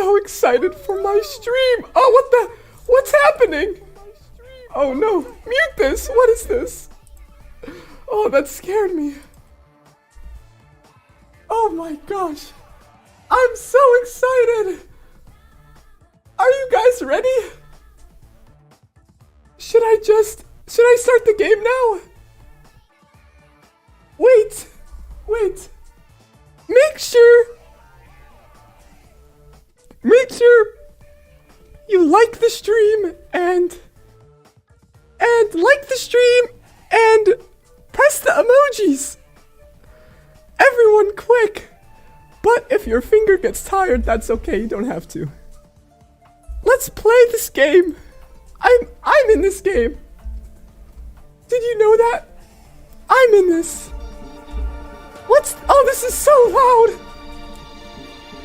so excited for my stream. Oh, what's happening? Oh no, mute this. What is this? Oh, that scared me. Oh my gosh. I'm so excited. Are you guys ready? Should I start the game now? Wait. Make sure you like the stream and like the stream and press the emojis. Everyone quick. But if your finger gets tired, that's okay. You don't have to. Let's play this game. I'm in this game. Did you know that? I'm in this. Oh, this is so loud.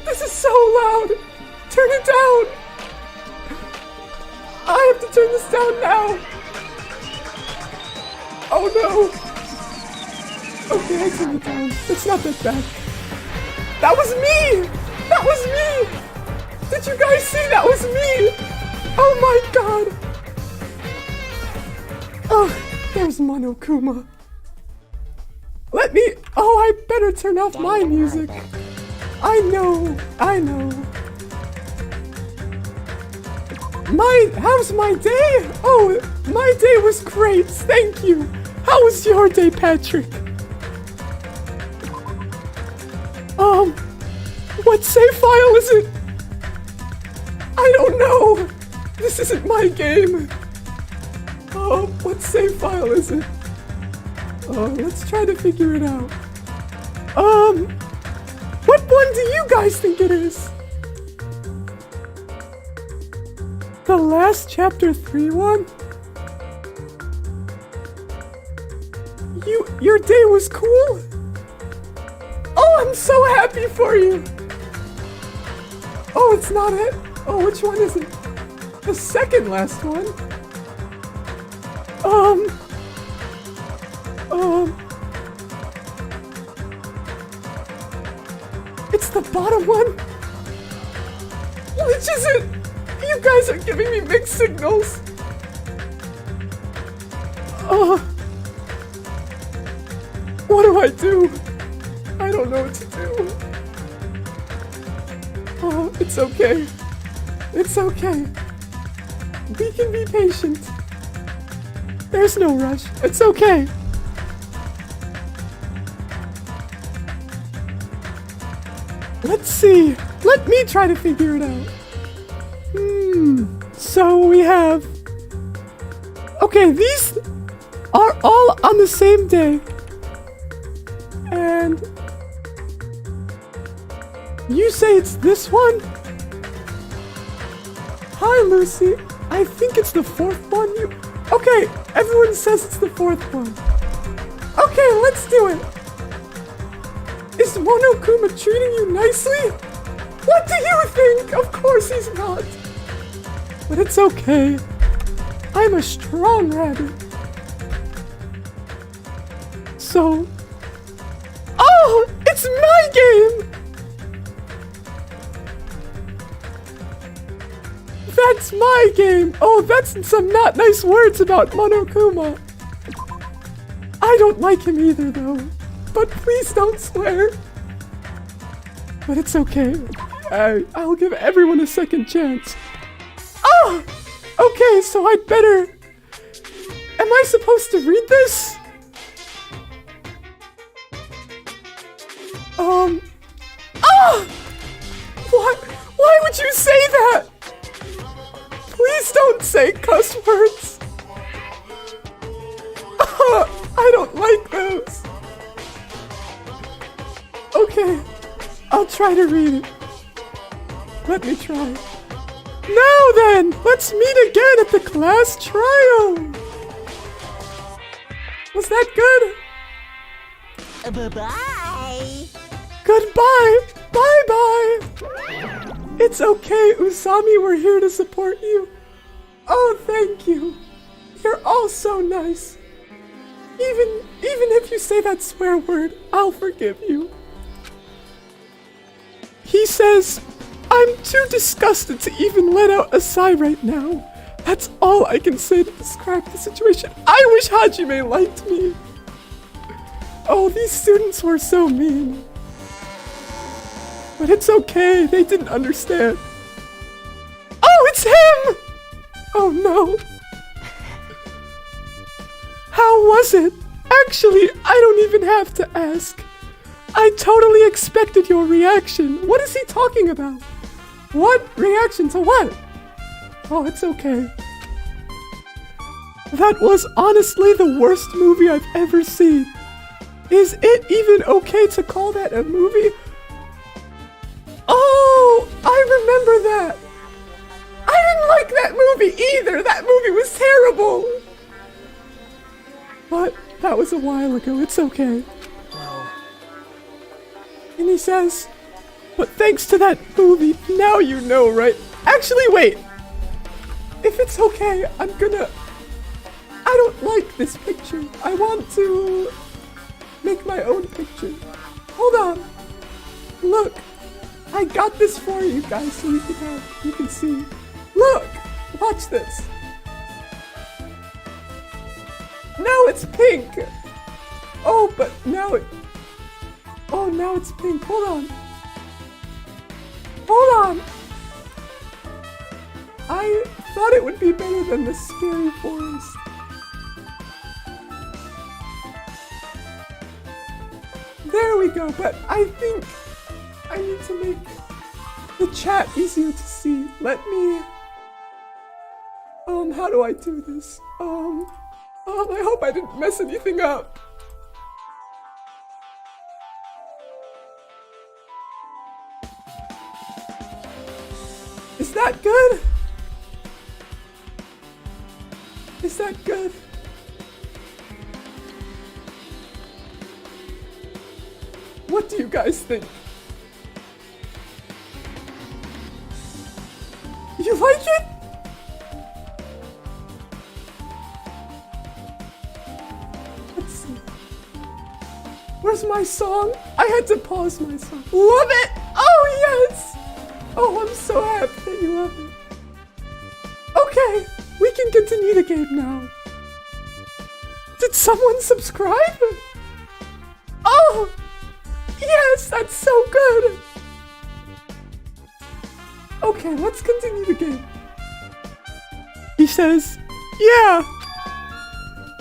This is so loud. Turn it down. I have to turn this down now. Oh no. Okay, I turned it down. It's not that bad. That was me. That was me. Did you guys see that was me? Oh my god. Oh, there's Monokuma. I better turn off my music. I know. How's my day? Oh, my day was great, thank you. How was your day, Patrick? What save file is it? I don't know. This isn't my game. What save file is it? Let's try to figure it out. What one do you guys think it is? The last chapter 3 one? Your day was cool? Oh, I'm so happy for you. Oh, it's not it. Oh, which one is it? The second last one? It's the bottom one? Which is it? You guys are giving me mixed signals. What do I do? I don't know what to do. Oh, it's okay. It's okay. We can be patient. There's no rush. It's okay. Let's see. Let me try to figure it out. So we have... Okay, these are all on the same day. And... You say it's this one? Hi, Lucy. I think it's the fourth one. Okay, everyone says it's the fourth one. Okay, let's do it. Is Monokuma treating you nicely? What do you think? Of course he's not. But it's okay. I'm a strong rabbit. So... Oh! It's my game! That's my game! Oh, that's some not nice words about Monokuma. I don't like him either, though. But please don't swear. But it's okay. I'll give everyone a second chance. Oh! Okay, so I'd better... Am I supposed to read this? Oh! Why would you say that? Please don't say cuss words. I don't like those. Okay, I'll try to read it. Let me try. Now then, let's meet again at the class trial. Was that good? Bye-bye. Goodbye. Bye-bye. It's okay, Usami. We're here to support you. Oh, thank you. You're all so nice. Even if you say that swear word, I'll forgive you. He says, I'm too disgusted to even let out a sigh right now. That's all I can say to describe the situation. I wish Hajime liked me. Oh, these students were so mean. But it's okay, they didn't understand. Oh, it's him! Oh no. How was it? Actually, I don't even have to ask. I totally expected your reaction. What is he talking about? What? Reaction to what? Oh, it's okay. That was honestly the worst movie I've ever seen. Is it even okay to call that a movie? Oh, I remember that. I didn't like that movie either. That movie was terrible. But that was a while ago. It's okay. And he says, but thanks to that movie, now you know, right? Actually, wait. If it's okay, I don't like this picture. I want to make my own picture. Hold on. Look. I got this for you guys so you can see. Look. Watch this. Now it's pink. Oh, but now now it's pink. Hold on. Hold on. I thought it would be better than the scary forest. There we go, but I think I need to make the chat easier to see. Let me... how do I do this? I hope I didn't mess anything up. Is that good? Is that good? What do you guys think? You like it? Let's see. Where's my song? I had to pause my song. Love it! Oh, yes! Oh, I'm so happy that you love it. Okay, we can continue the game now. Did someone subscribe? Oh! Yes, that's so good! Okay, let's continue the game. He says, yeah!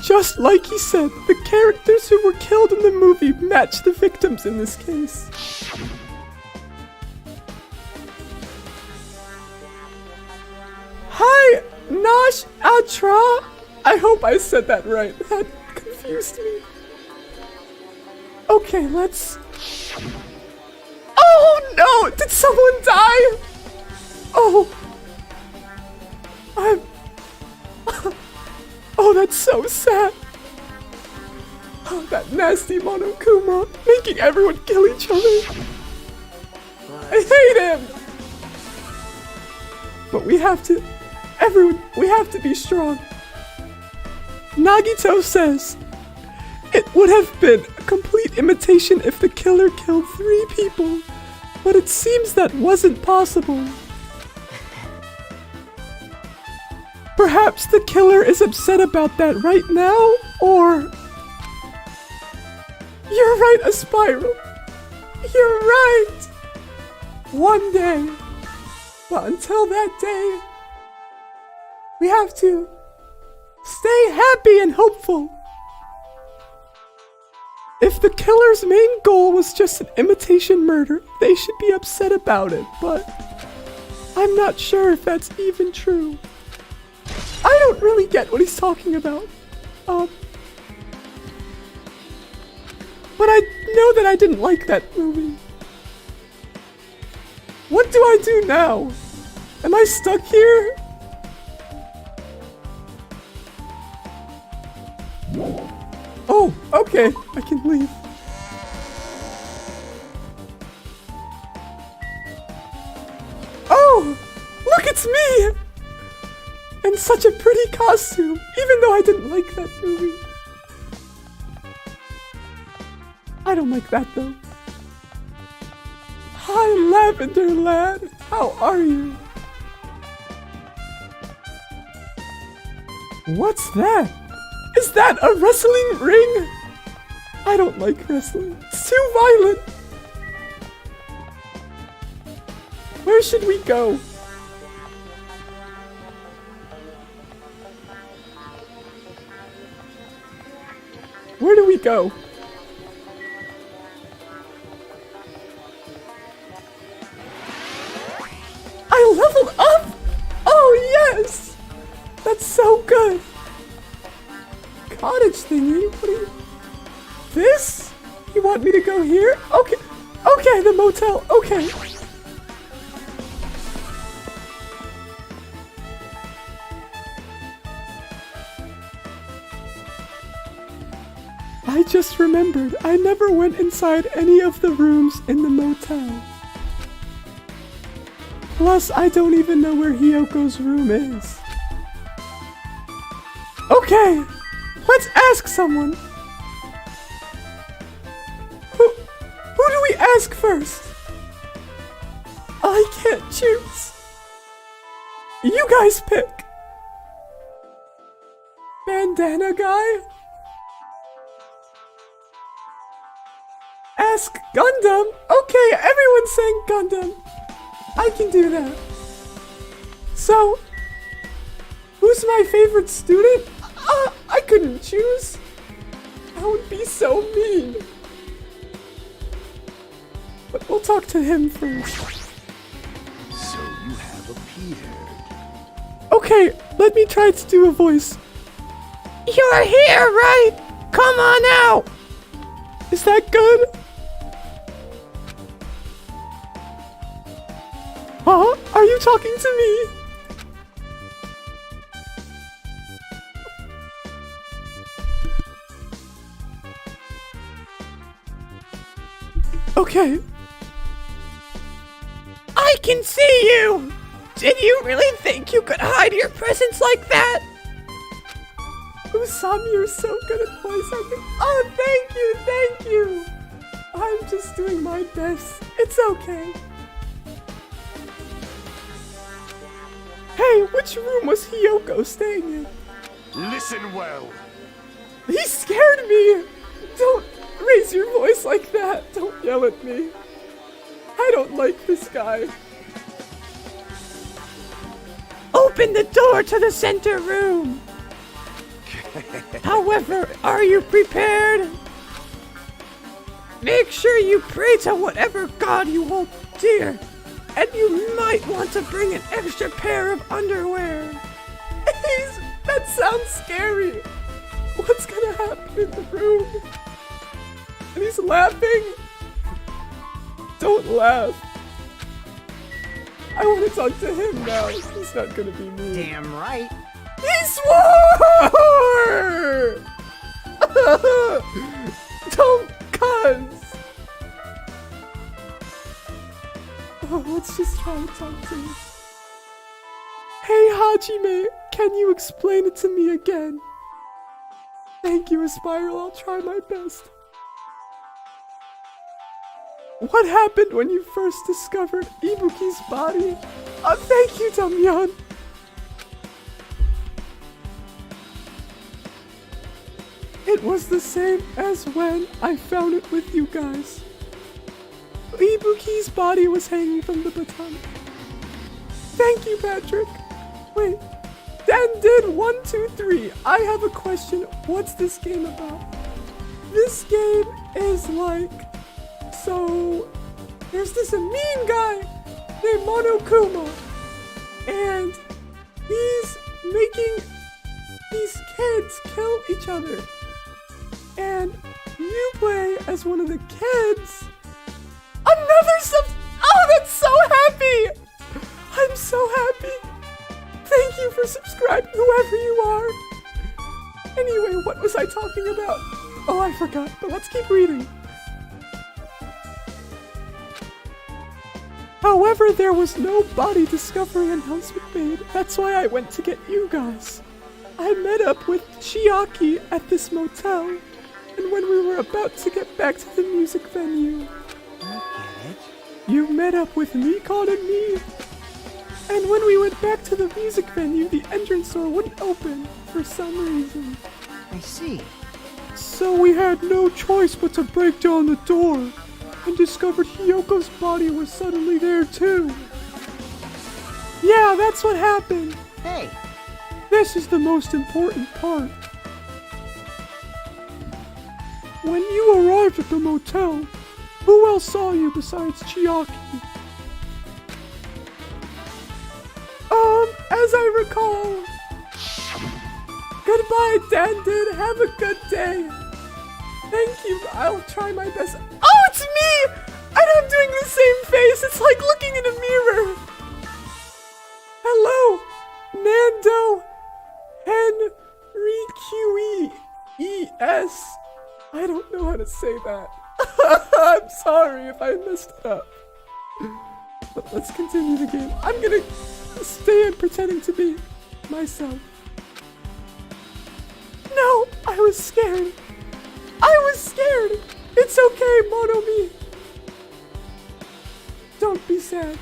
Just like he said, the characters who were killed in the movie match the victims in this case. Hi, Nash Atra! I hope I said that right. That confused me. Okay, let's... Oh no! Did someone die? Oh! Oh, that's so sad. Oh, that nasty Monokuma making everyone kill each other. I hate him! But we have to... we have to be strong. Nagito says, it would have been a complete imitation if the killer killed 3 people, but it seems that wasn't possible. Perhaps the killer is upset about that right now, or... You're right, Aspiral. You're right. One day. But until that day, we have to stay happy and hopeful. If the killer's main goal was just an imitation murder, they should be upset about it, but I'm not sure if that's even true. I don't really get what he's talking about. But I know that I didn't like that movie. What do I do now? Am I stuck here? Oh, okay, I can leave. Oh, look, it's me! In such a pretty costume, even though I didn't like that movie. I don't like that though. Hi, Lavender Lad. How are you? What's that? Is that a wrestling ring? I don't like wrestling. It's too violent. Where should we go? Where do we go? I leveled up! Oh yes! That's so good! Cottage thingy? What are you... This? You want me to go here? Okay. Okay, the motel. Okay. I just remembered I never went inside any of the rooms in the motel. Plus, I don't even know where Hiyoko's room is. Okay, let's ask someone. Who do we ask first? I can't choose. You guys pick. Bandana guy? Ask Gundam? Okay, everyone's saying Gundam. I can do that. So, who's my favorite student? I couldn't choose. That would be so mean. But we'll talk to him first. So you have appeared. Okay, let me try to do a voice. You're here, right? Come on out. Is that good? Huh? Are you talking to me? Okay. I can see you! Did you really think you could hide your presence like that? Usami, you're so good at voice acting. Oh, thank you! I'm just doing my best. It's okay. Hey, which room was Hiyoko staying in? Listen well. He scared me! Don't raise your voice like that. Don't yell at me. I don't like this guy. Open the door to the center room! However, are you prepared? Make sure you pray to whatever god you hold dear. And you might want to bring an extra pair of underwear. That sounds scary. What's gonna happen in the room? And he's laughing. Don't laugh. I want to talk to him now. He's not gonna be mean. Damn right. He swore! Don't cuss. Oh, let's just try to talk to him. Hey Hajime, can you explain it to me again? Thank you, Aspiral. I'll try my best. What happened when you first discovered Ibuki's body? Oh, thank you, Damyan. It was the same as when I found it with you guys. Ibuki's body was hanging from the baton. Thank you, Patrick. Wait, Dan did 1, 2, 3. I have a question. What's this game about? This game is like... So, there's this mean guy named Monokuma. And he's making these kids kill each other. And you play as one of the kids. Oh, that's so happy! I'm so happy. Thank you for subscribing, whoever you are. Anyway, what was I talking about? Oh, I forgot, but let's keep reading. However, there was no body discovery announcement made. That's why I went to get you guys. I met up with Chiaki at this motel, and when we were about to get back to the music venue... I get it. You met up with Nikon and me. And when we went back to the music venue, the entrance door wouldn't open for some reason. I see. So we had no choice but to break down the door and discovered Hiyoko's body was suddenly there too. Yeah, that's what happened. Hey, This is the most important part. When you arrived at the motel, who else saw you besides Chiaki? As I recall. Goodbye, Dandin. Have a good day. Thank you. I'll try my best. Oh, it's me! And I'm doing the same face. It's like looking in a mirror. Hello, Nando Henriques. I don't know how to say that. I'm sorry if I messed it up. But let's continue the game. I'm gonna stay in pretending to be myself. No, I was scared. It's okay, Monomi. Don't be sad.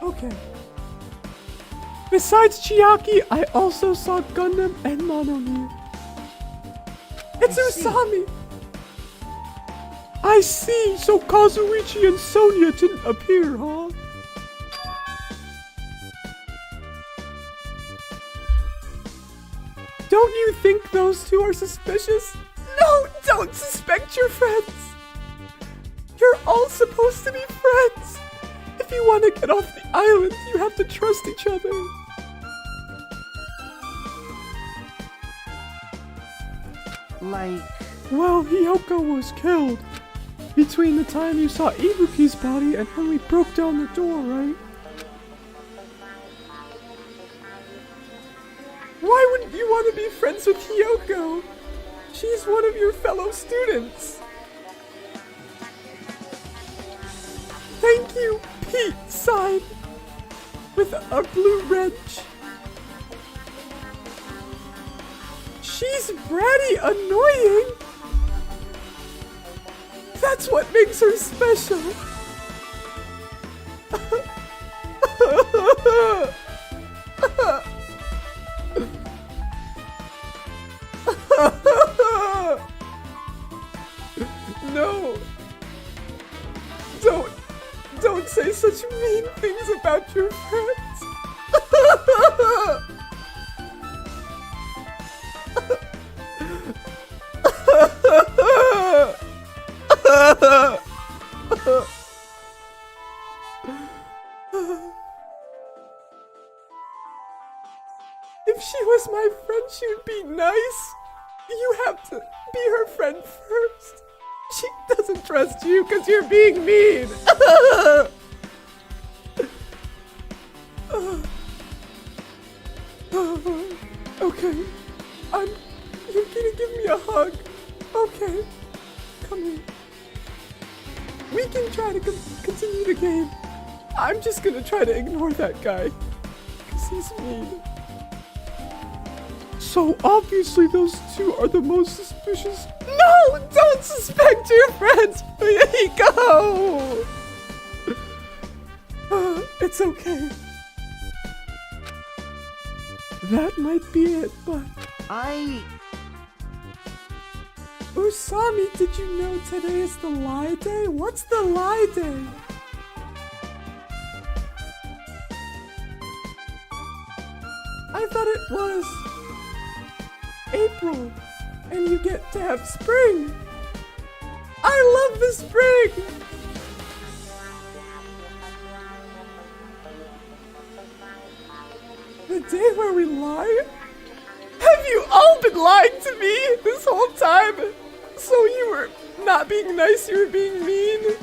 Okay. Besides Chiaki, I also saw Gundam and Monomi. It's Usami. I see. So Kazuichi and Sonia didn't appear, huh? Don't you think those two are suspicious? No, don't suspect your friends. You're all supposed to be friends. If you want to get off the island, you have to trust each other. like... Well, Hiyoko was killed between the time you saw Ibuki's body and when we broke down the door, right? Why wouldn't you want to be friends with Hiyoko? She's one of your fellow students. Thank you, Pete sign with a blue wrench. She's bratty annoying. That's what makes her special. No. Don't say such mean things about your friends. If she was my friend, she would be nice. You have to be her friend first. She doesn't trust you because you're being mean. Okay. You're gonna give me a hug. Okay. Come here. We can try to continue the game. I'm just gonna try to ignore that guy. Because he's mean. So obviously those two are the most suspicious. No! Don't suspect your friends! Go! It's okay. That might be it, but... Usami, did you know today is the lie day? What's the lie day? I thought it was April, and you get to have spring. I love the spring. The day where we lie? Have you all been lying to me this whole time? So you were not being nice, you were being mean?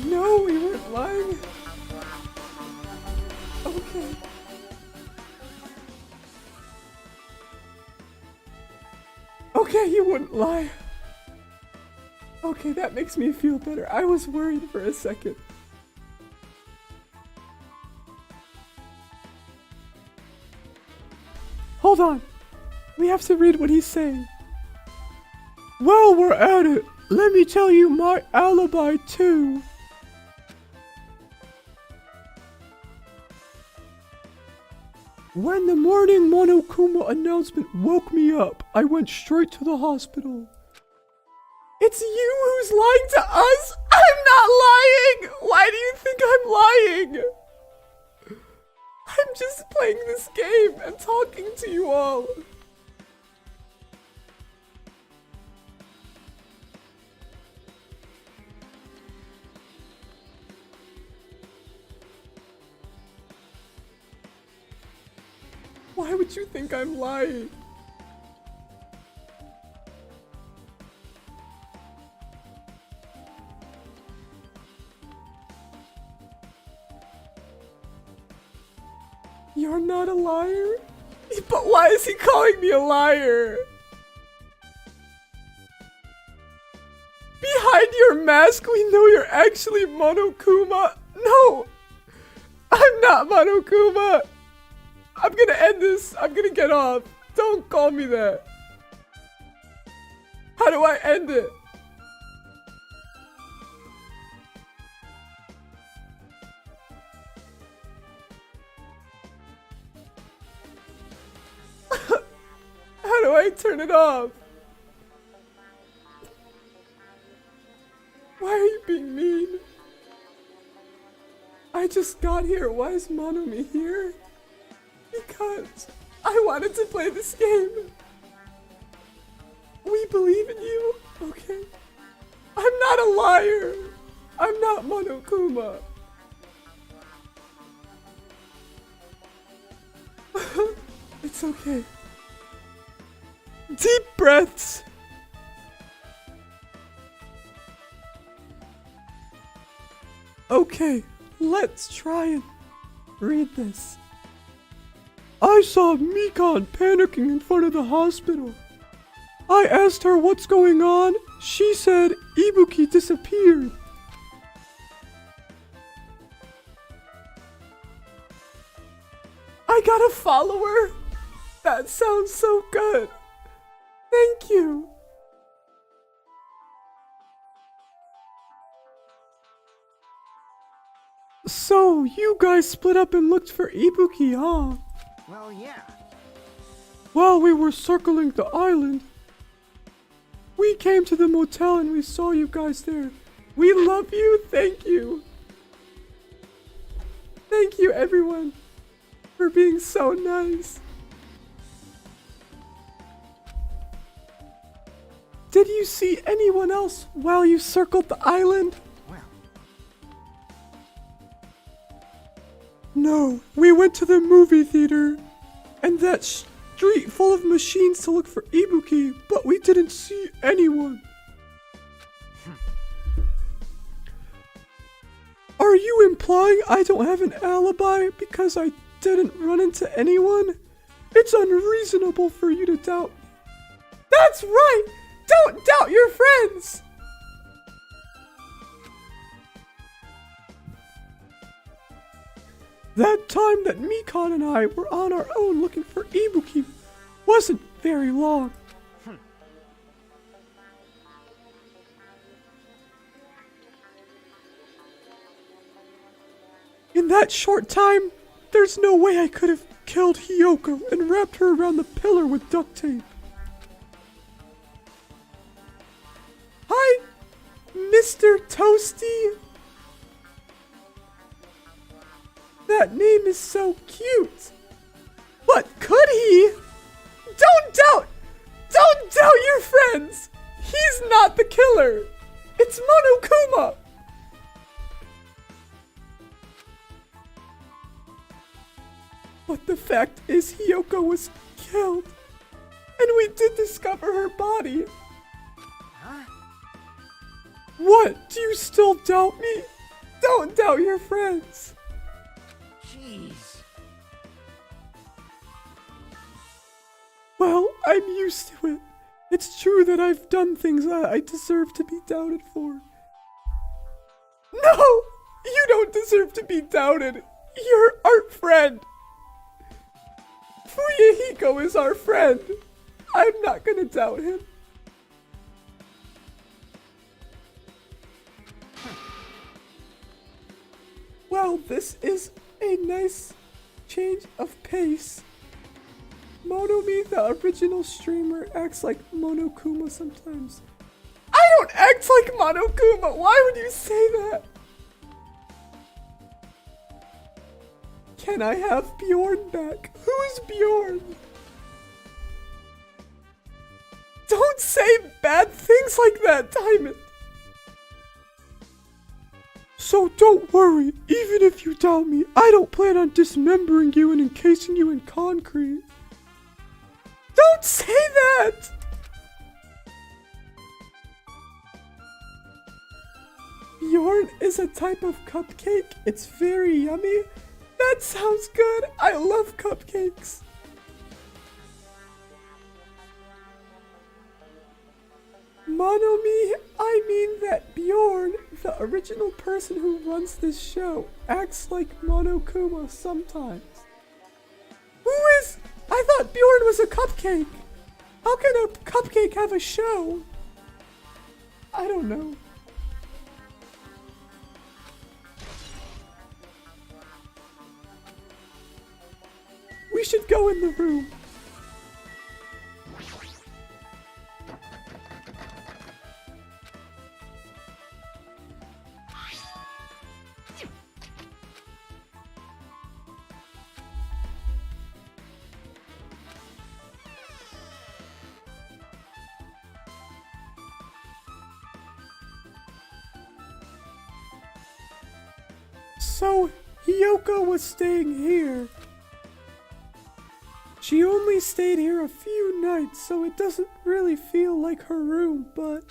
No, we weren't lying. Okay. Okay, you wouldn't lie. Okay, that makes me feel better. I was worried for a second. hold on. We have to read what he's saying. Well, we're at it. Let me tell you my alibi, too. When the morning Monokuma announcement woke me up, I went straight to the hospital. It's you who's lying to us? I'm not lying! Why do you think I'm lying? I'm just playing this game and talking to you all. Why would you think I'm lying? You're not a liar? But why is he calling me a liar? Behind your mask, we know you're actually Monokuma. No! I'm not Monokuma! I'm gonna end this. I'm gonna get off. Don't call me that. How do I end it? How do I turn it off? Why are you being mean? I just got here. Why is Monomi here? Because I wanted to play this game. We believe in you, okay? I'm not a liar. I'm not Monokuma. It's okay. Deep breaths. Okay, let's try and read this. I saw Mikan panicking in front of the hospital. I asked her what's going on. She said Ibuki disappeared. I got a follower? That sounds so good. Thank you. So, you guys split up and looked for Ibuki, huh? Well, yeah. While we were circling the island, we came to the motel and we saw you guys there. We love you. Thank you. Thank you, everyone, for being so nice. Did you see anyone else while you circled the island? Well, No, we went to the movie theater and that street full of machines to look for Ibuki, but we didn't see anyone. Are you implying I don't have an alibi because I didn't run into anyone? It's unreasonable for you to doubt. That's right! Don't doubt your friends! That time that Mikan and I were on our own looking for Ibuki wasn't very long. In that short time, there's no way I could have killed Hiyoko and wrapped her around the pillar with duct tape. Hi, Mr. Toasty. That name is so cute. But could he? Don't doubt your friends. He's not the killer. It's Monokuma. But the fact is Hiyoko was killed. And we did discover her body. huh? What? Do you still doubt me? Don't doubt your friends. Jeez. Well, I'm used to it. It's true that I've done things I deserve to be doubted for. No! You don't deserve to be doubted. You're our friend. Fuyahiko is our friend. I'm not gonna doubt him. Well, this is a nice change of pace. Monomi, the original streamer, acts like Monokuma sometimes. I don't act like Monokuma! Why would you say that? Can I have Bjorn back? Who's Bjorn? Don't say bad things like that, Diamond! So don't worry, even if you doubt me, I don't plan on dismembering you and encasing you in concrete. Don't say that! Bjorn is a type of cupcake. It's very yummy. That sounds good. I love cupcakes. Monomi, I mean that Bjorn, the original person who runs this show, acts like Monokuma sometimes. Who is? I thought Bjorn was a cupcake. How can a cupcake have a show? I don't know. We should go in the room. So, Hiyoko was staying here. She only stayed here a few nights, so it doesn't really feel like her room, but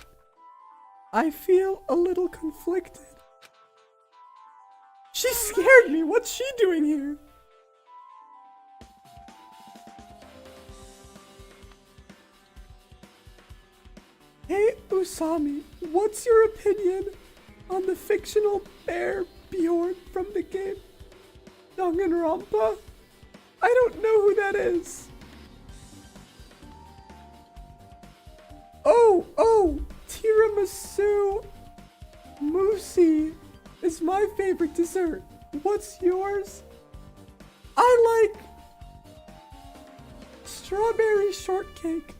I feel a little conflicted. She scared me! What's she doing here? Hey, Usami, what's your opinion on the fictional bear Bjorn from the game Danganronpa? I don't know who that is. Oh, tiramisu mousse is my favorite dessert. What's yours? I like strawberry shortcake.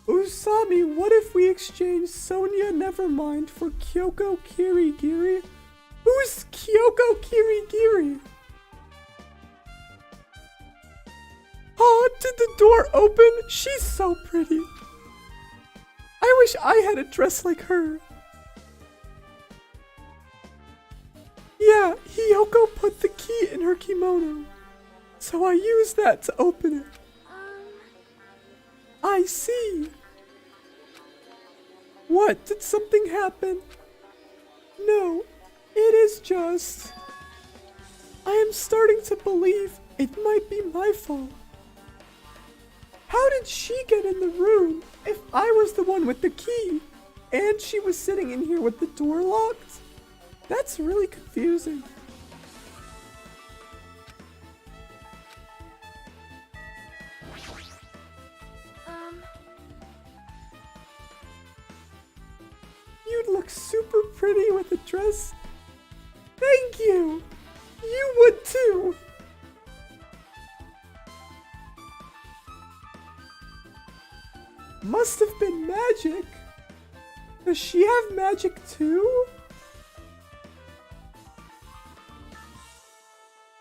Usami, what if we exchange Sonia Nevermind for Kyoko Kirigiri? Who's Kyoko Kirigiri? Oh, did the door open? She's so pretty. I wish I had a dress like her. Yeah, Hiyoko put the key in her kimono, so I used that to open it. I see. What? Did something happen? No, it is just... I am starting to believe it might be my fault. How did she get in the room if I was the one with the key and she was sitting in here with the door locked? That's really confusing. You'd look super pretty with a dress. Thank you! You would too! Must have been magic. Does she have magic too?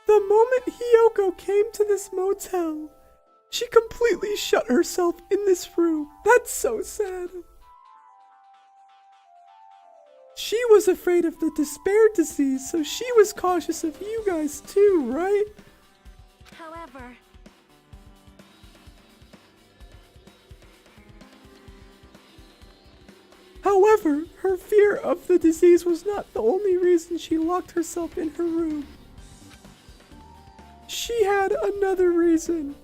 The moment Hiyoko came to this motel, she completely shut herself in this room. That's so sad. She was afraid of the despair disease, so she was cautious of you guys too, right? However, her fear of the disease was not the only reason she locked herself in her room. She had another reason.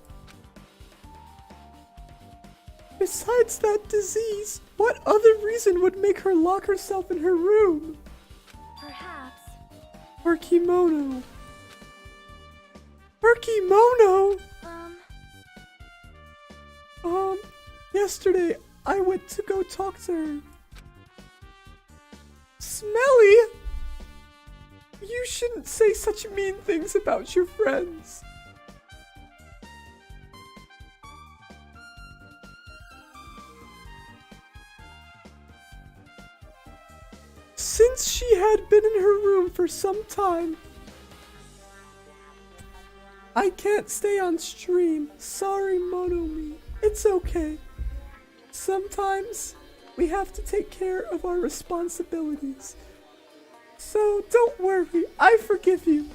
Besides that disease, what other reason would make her lock herself in her room? Perhaps Her kimono. Her kimono! Yesterday I went to go talk to her. Smelly! You shouldn't say such mean things about your friends. Since she had been in her room for some time, I can't stay on stream. Sorry, Monomi. It's okay. Sometimes we have to take care of our responsibilities. So don't worry, I forgive you.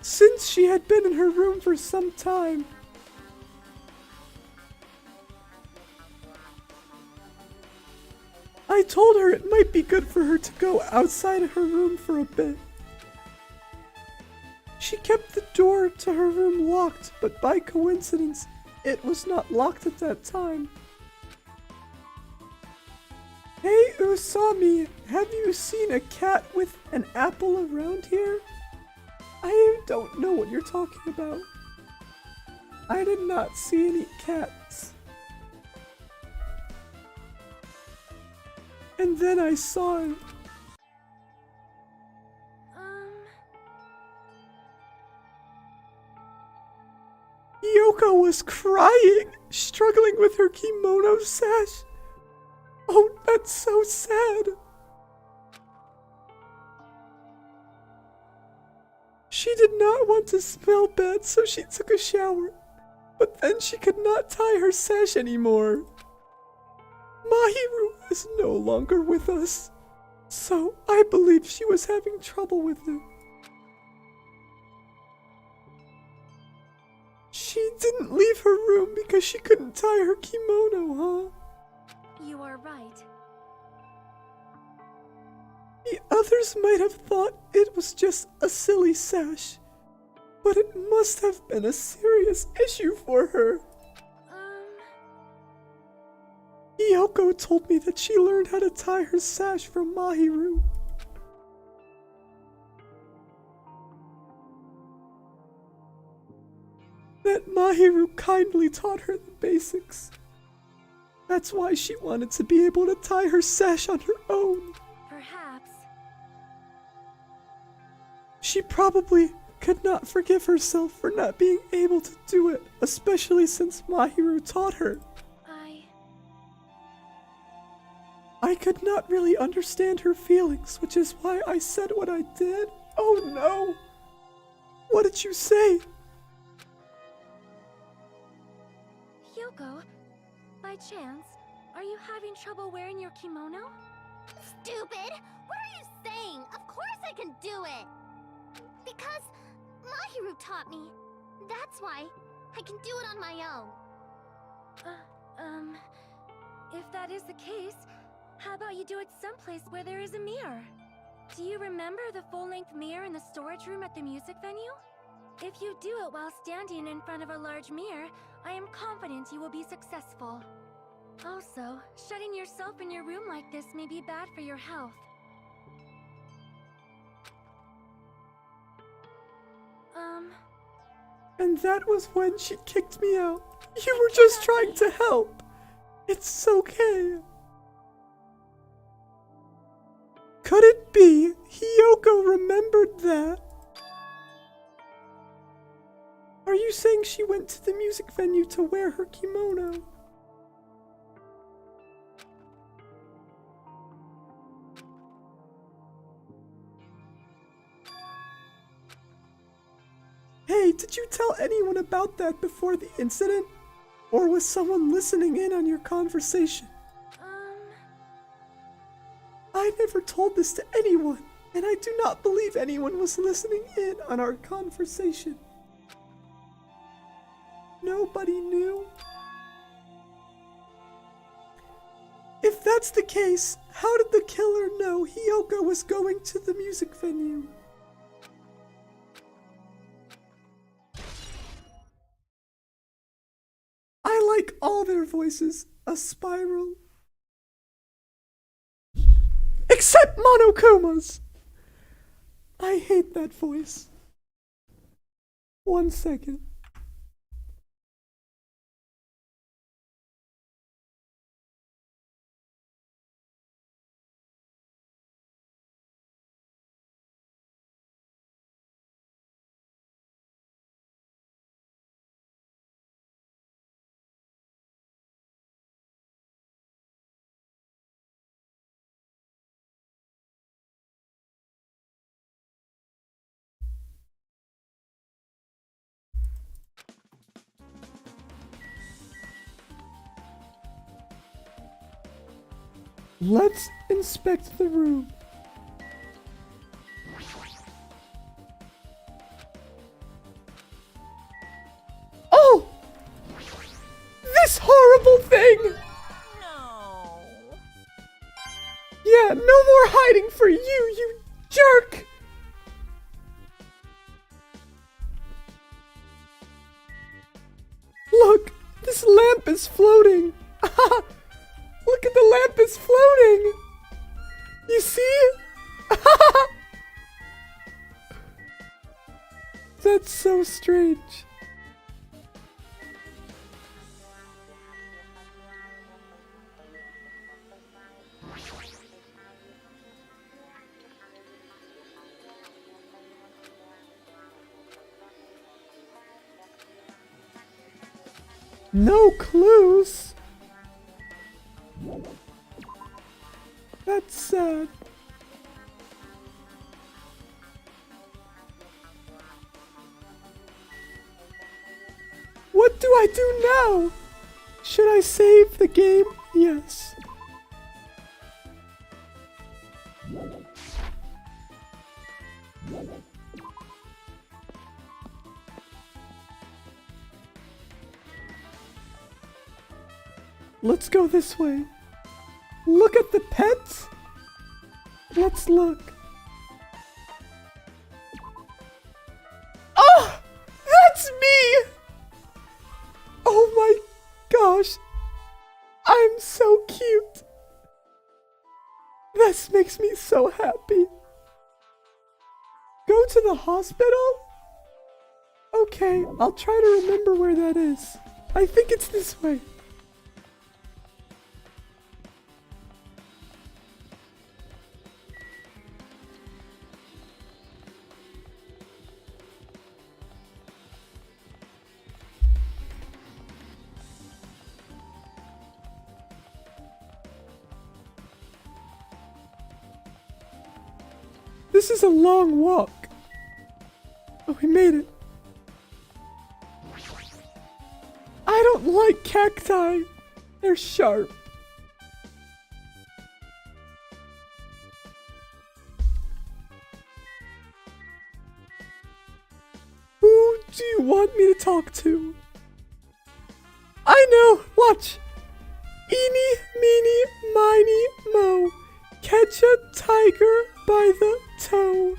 Since she had been in her room for some time, I told her it might be good for her to go outside of her room for a bit. She kept the door to her room locked, but by coincidence, it was not locked at that time. Hey Usami, have you seen a cat with an apple around here? I don't know what you're talking about. I did not see any cats. And then I saw it. Yoko was crying, struggling with her kimono sash. Oh, that's so sad. She did not want to smell bad, so she took a shower. But then she could not tie her sash anymore. Mahiru is no longer with us, so I believe she was having trouble with it. She didn't leave her room because she couldn't tie her kimono, huh? You are right. The others might have thought it was just a silly sash, but it must have been a serious issue for her. Yoko told me that she learned how to tie her sash from Mahiru. That Mahiru kindly taught her the basics. That's why she wanted to be able to tie her sash on her own. Perhaps. She probably could not forgive herself for not being able to do it, especially since Mahiru taught her. I could not really understand her feelings, which is why I said what I did. Oh no! What did you say? Yoko, by chance, are you having trouble wearing your kimono? Stupid! What are you saying? Of course I can do it! Because Mahiru taught me. That's why I can do it on my own. If that is the case, how about you do it someplace where there is a mirror? Do you remember the full-length mirror in the storage room at the music venue? If you do it while standing in front of a large mirror, I am confident you will be successful. Also, shutting yourself in your room like this may be bad for your health. And that was when she kicked me out. You were just trying to help. It's okay. Could it be Hiyoko remembered that? Are you saying she went to the music venue to wear her kimono? Hey, did you tell anyone about that before the incident? Or was someone listening in on your conversation? I never told this to anyone, and I do not believe anyone was listening in on our conversation. Nobody knew. If that's the case, how did the killer know Hiyoko was going to the music venue? I like all their voices. A spiral. Except Monokuma's. I hate that voice. 1 second. Let's inspect the room. Oh! This horrible thing! No. Yeah, no more hiding for you, you jerk! Look, this lamp is floating. Look at the lamp is floating. You see? That's so strange. No clues? That's sad. What do I do now? Should I save the game? Yes. Let's go this way. Look at the pets. Let's look. Oh! That's me! Oh my gosh. I'm so cute. This makes me so happy. Go to the hospital? Okay, I'll try to remember where that is. I think it's this way. This is a long walk. Oh, we made it. I don't like cacti. They're sharp. Who do you want me to talk to? I know. Watch. Eeny, meeny, miny, mo. Catch a tiger by the toe.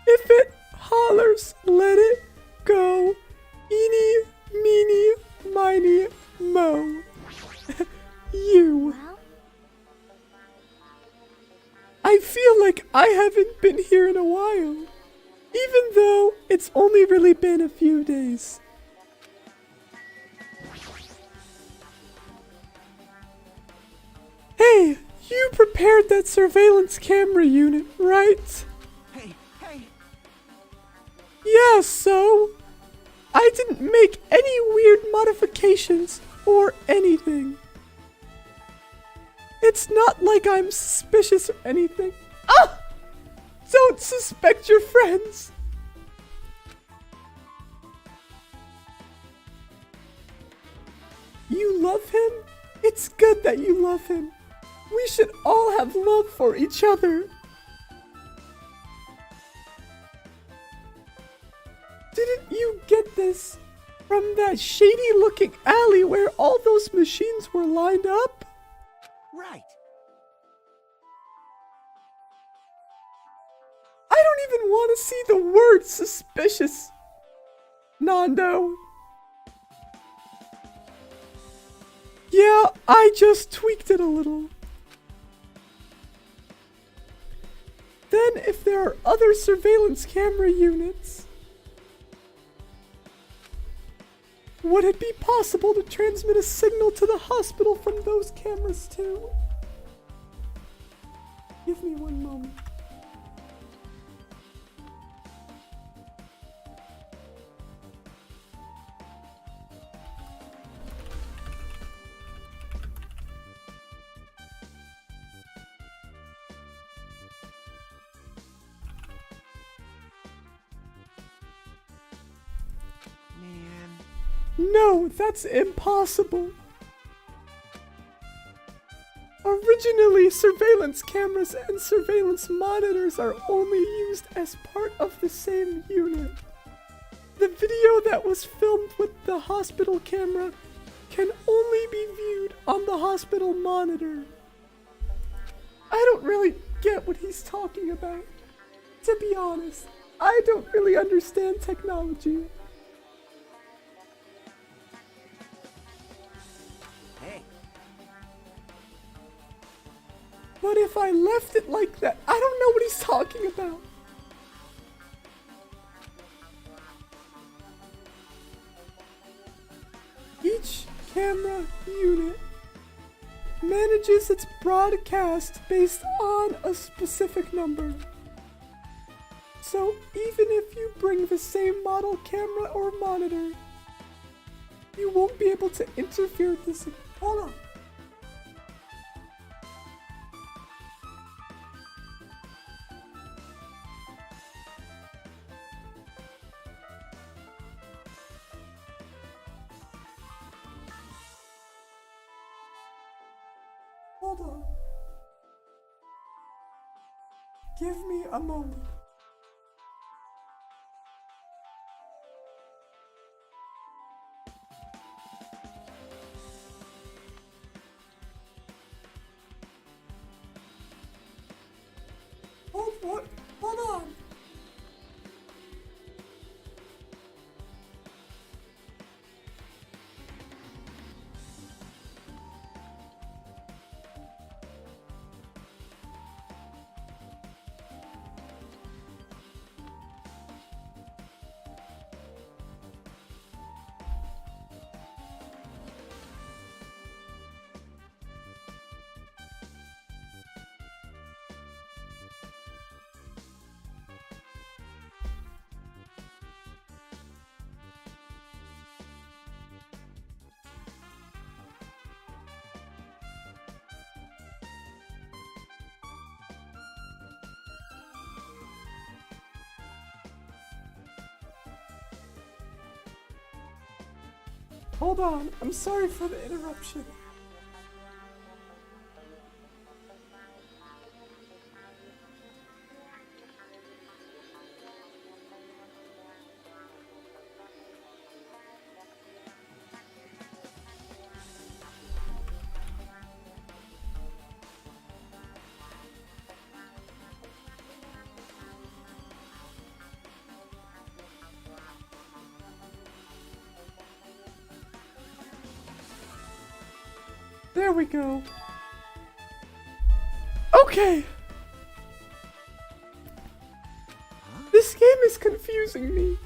If it hollers, let it go. Eeny, meeny, miny, mo. You. Well, I feel like I haven't been here in a while. Even though it's only really been a few days. Hey, you prepared that surveillance camera unit, right? Hey, hey. Yeah, so I didn't make any weird modifications or anything. It's not like I'm suspicious or anything. Ah! Don't suspect your friends. You love him? It's good that you love him. We should all have love for each other. Didn't you get this from that shady looking alley where all those machines were lined up? Right. I don't even want to see the word suspicious. Nando. Yeah, I just tweaked it a little. Then if there are other surveillance camera units, would it be possible to transmit a signal to the hospital from those cameras too? Give me one moment. Man. No, that's impossible. Originally, surveillance cameras and surveillance monitors are only used as part of the same unit. The video that was filmed with the hospital camera can only be viewed on the hospital monitor. I don't really get what he's talking about. To be honest, I don't really understand technology. Hey. But if I left it like that, I don't know what he's talking about. Each camera unit manages its broadcast based on a specific number. So even if you bring the same model camera or monitor, you won't be able to interfere with this. Hold on. Hold on. Give me a moment. Hold on. Hold on, I'm sorry for the interruption. There we go. Okay. This game is confusing me.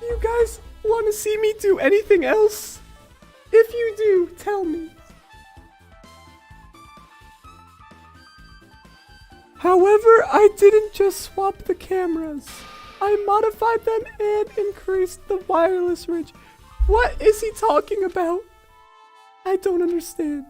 You guys want to see me do anything else? If you do, tell me. However, I didn't just swap the cameras. I modified them and increased the wireless range. What is he talking about? I don't understand.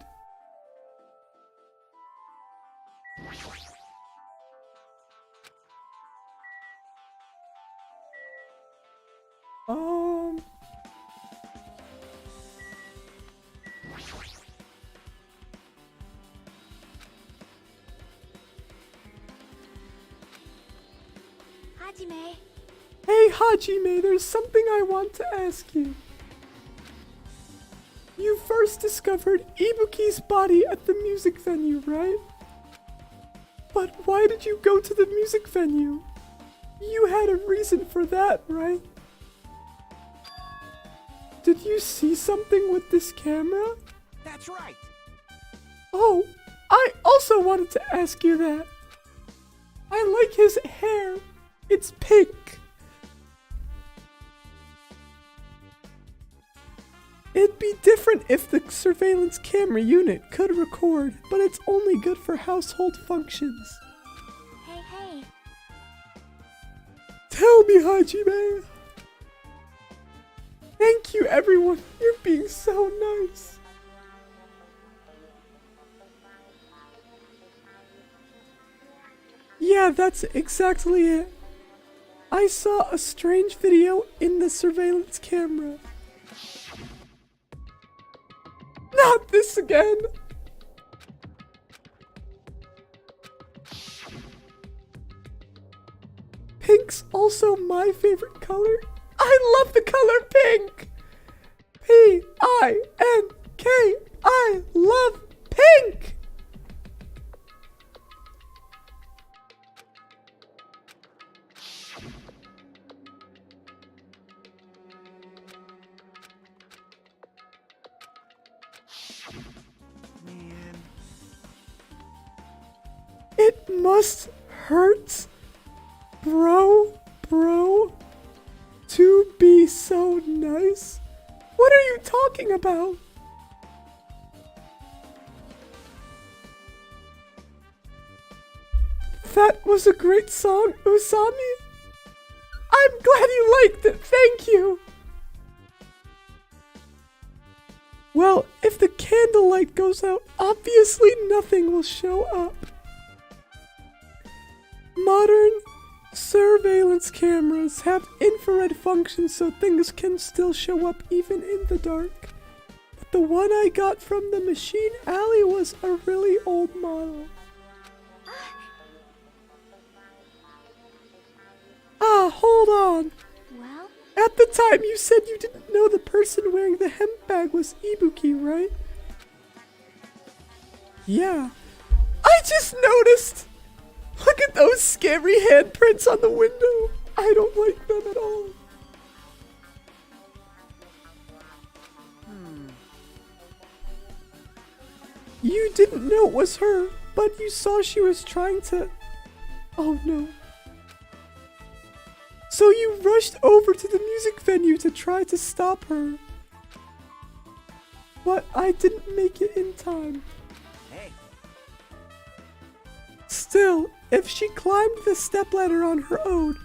Hajime. Hey Hajime, there's something I want to ask you. You first discovered Ibuki's body at the music venue, right? But why did you go to the music venue? You had a reason for that, right? Did you see something with this camera? That's right. Oh, I also wanted to ask you that. I like his hair. It's pink. It'd be different if the surveillance camera unit could record, but it's only good for household functions. Hey, hey. Tell me, Hajime. Thank you, everyone. You're being so nice. Yeah, that's exactly it. I saw a strange video in the surveillance camera. Not this again! Pink's also my favorite color. I love the color pink! P-I-N-K! I love pink! Man. It must hurt, bro, to be so nice. What are you talking about? That was a great song, Usami. I'm glad you liked it, thank you. Well, if the candlelight goes out, obviously nothing will show up. Modern surveillance cameras have infrared functions so things can still show up even in the dark. But the one I got from the machine alley was a really old model. Hold on. Well, At the time you said you didn't know the person wearing the hemp bag was Ibuki, right? Yeah. I just noticed! Look at those scary handprints on the window. I don't like them at all. You didn't know it was her, but you saw she was trying to... Oh no. So you rushed over to the music venue to try to stop her. But I didn't make it in time. Hey. Still, if she climbed the stepladder on her own,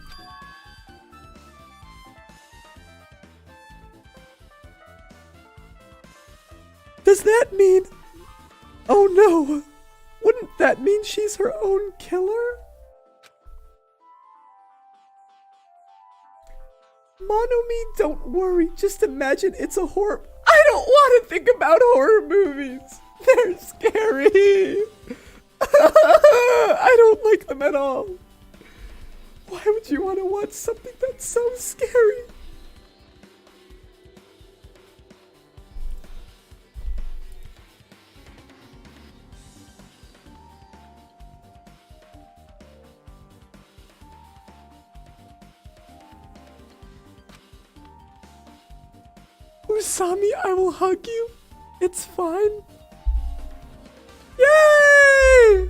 does that mean... Oh no! Wouldn't that mean she's her own killer? Monomi, don't worry. Just imagine it's a horror... I don't want to think about horror movies. They're scary. I don't like them at all. Why would you want to watch something that's so scary? Usami, I will hug you. It's fine. Yay!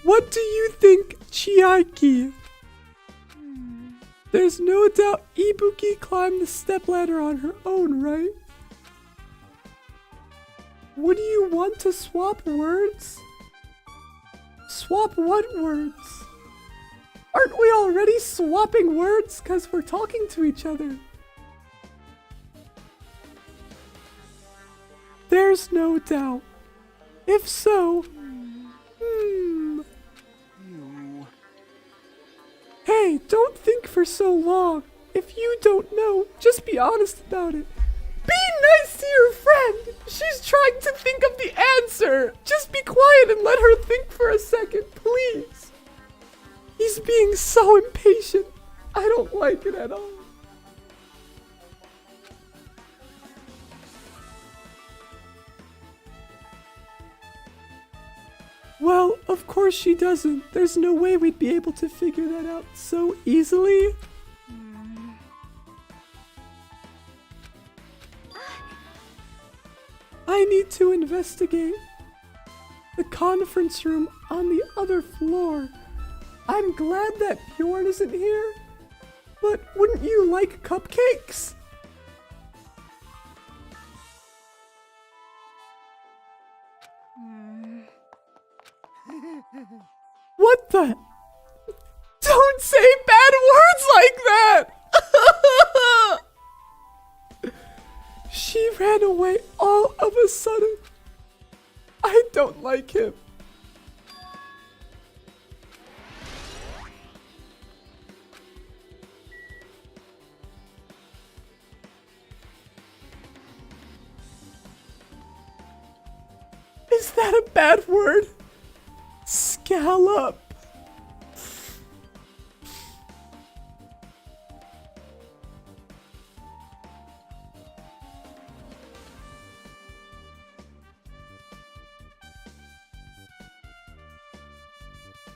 What do you think, Chiaki? There's no doubt Ibuki climbed the stepladder on her own, right? Would you want to swap words? Swap what words? Aren't we already swapping words because we're talking to each other? There's no doubt. If so, You. Hey, don't think for so long. If you don't know, just be honest about it. Be nice to your friend. She's trying to think of the answer. Just be quiet and let her think for a second, please. He's being so impatient. I don't like it at all. Well, of course she doesn't. There's no way we'd be able to figure that out so easily. I need to investigate. the conference room on the other floor. I'm glad that Bjorn isn't here, but wouldn't you like cupcakes? What the? Don't say bad words like that! She ran away all of a sudden. I don't like him. Is that a bad word? Scallop.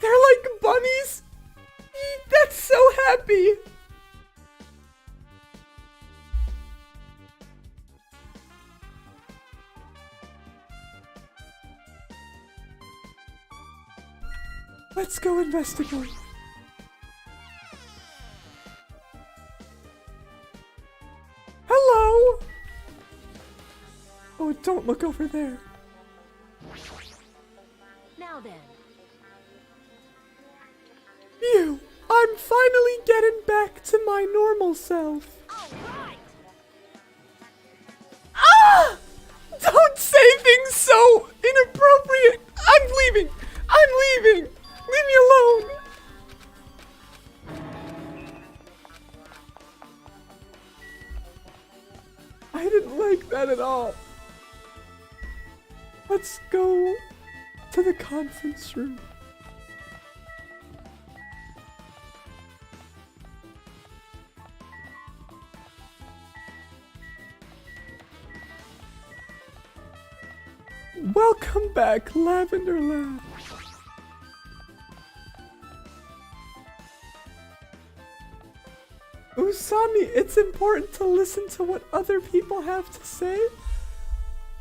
They're like bunnies. That's so happy. Let's go investigate. Hello. Oh, don't look over there. Now then. Phew, I'm finally getting back to my normal self. Alright! Ah! Don't say things so inappropriate. I'm leaving. I'm leaving. Leave me alone. I didn't like that at all. Let's go to the conference room. Welcome back, Lavender Lab. Usami, it's important to listen to what other people have to say,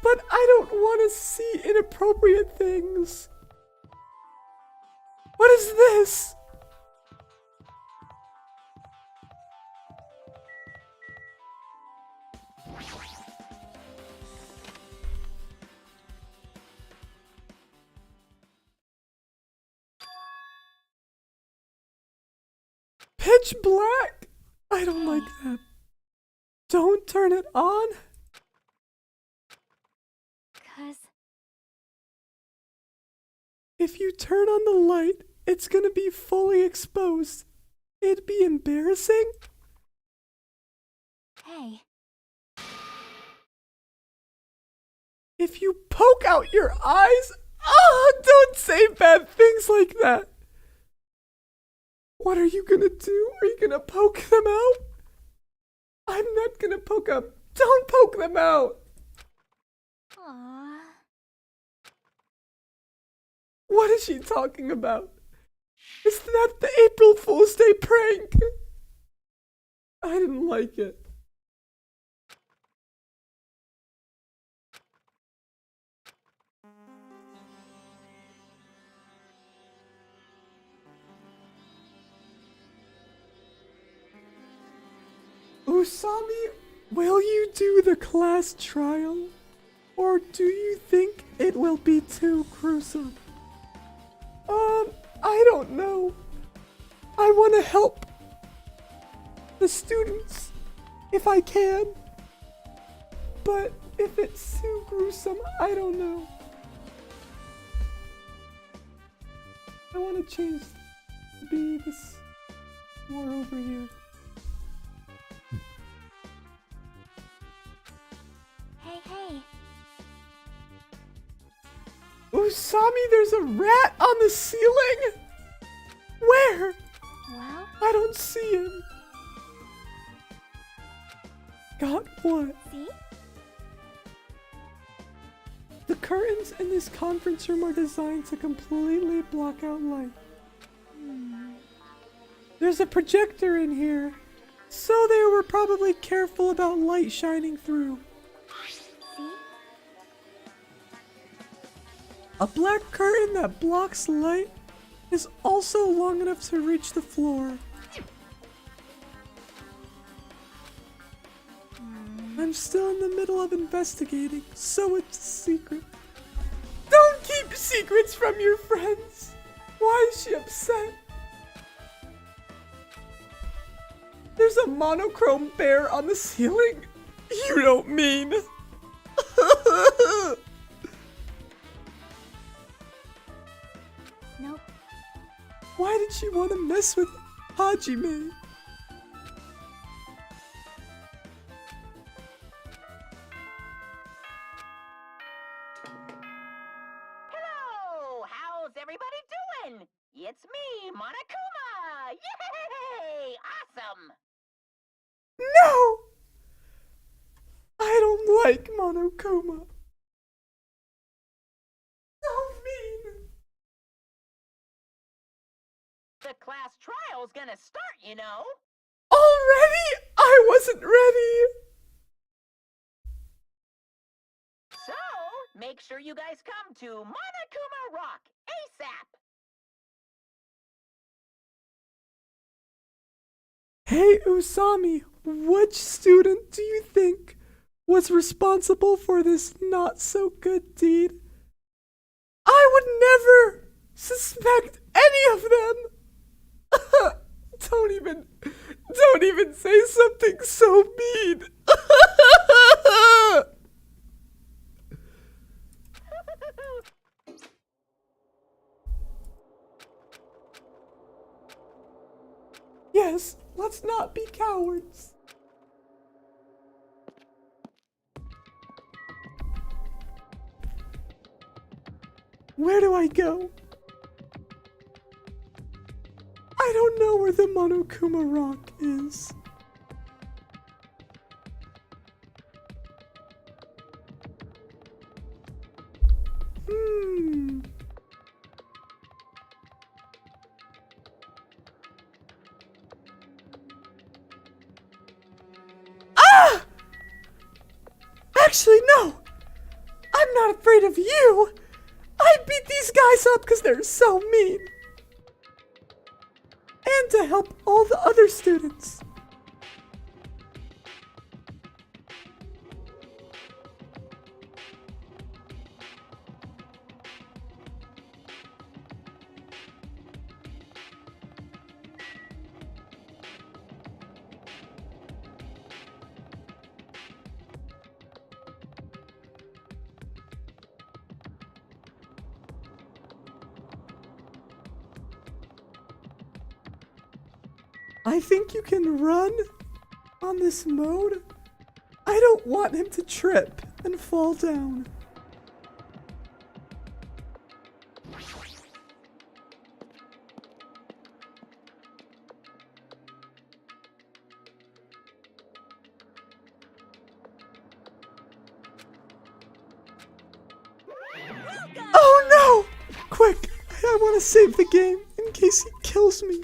but I don't want to see inappropriate things. What is this? Pitch black? I don't like that. Don't turn it on? 'Cause If you turn on the light, it's gonna be fully exposed. It'd be embarrassing. hey, If you poke out your eyes, don't say bad things like that. What are you gonna do? Are you gonna poke them out? I'm not gonna poke up. Don't poke them out. aww. What is she talking about? Is that the April Fool's Day prank? I didn't like it. Usami, will you do the class trial? Or do you think it will be too gruesome? I don't know. I want to help the students if I can. But if it's too gruesome, I don't know. I want to change to be this more over here. Hey. Usami, there's a rat on the ceiling? Where? Well, I don't see him. Got what? see? The curtains in this conference room are designed to completely block out light. There's a projector in here, so they were probably careful about light shining through. See? A black curtain that blocks light is also long enough to reach the floor. I'm still in the middle of investigating, so it's a secret. Don't keep secrets from your friends. Why is she upset? There's a monochrome bear on the ceiling? You don't mean... Nope. Why did she want to mess with Hajime? Hello! How's everybody doing? It's me, Monokuma! Yay! Awesome! No! I don't like Monokuma. So mean. The class trial's gonna start, you know. Already? I wasn't ready. So, make sure you guys come to Monokuma Rock ASAP! Hey Usami, which student do you think was responsible for this not so good deed? I would never suspect any of them. Don't even say something so mean. Yes, let's not be cowards. Where do I go? I don't know where the Monokuma Rock is. Ah! Actually, no. I'm not afraid of you. I beat these guys up because they're so mean. And to help all the other students. I think you can run on this mode. I don't want him to trip and fall down. Oh no! Quick, I want to save the game in case he kills me.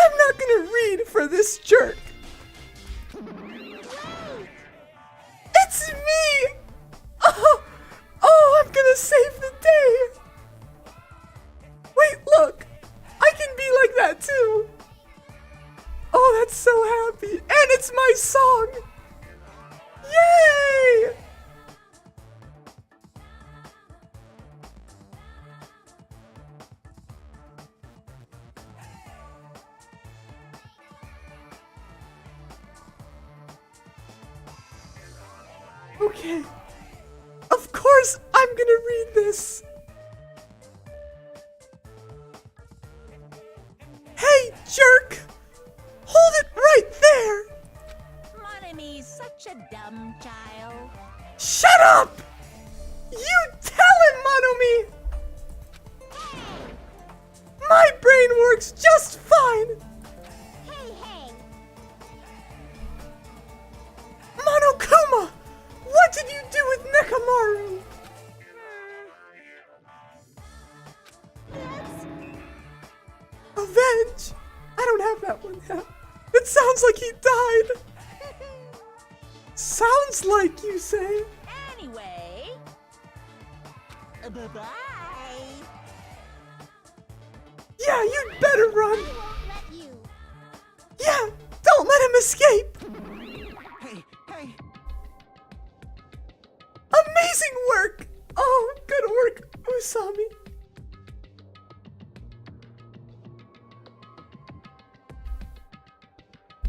I'm not gonna read for this jerk. It's me! Oh, I'm gonna save the day. Wait, look. I can be like that too. Oh, that's so happy. And it's my song. Yay! Okay. Of course I'm gonna read this. Hey, jerk! Hold it right there! Monomi's such a dumb child. Shut up! You tell him, Monomi! My brain works just fine! Hey, hey! Monokuma! What did you do with Nekamaru? Avenge? I don't have that one yet. It sounds like he died. Sounds like you say. Anyway, bye-bye. Yeah, you'd better run. I won't let you. Yeah, don't let him escape. Hey! Amazing work. Oh, good work, Usami.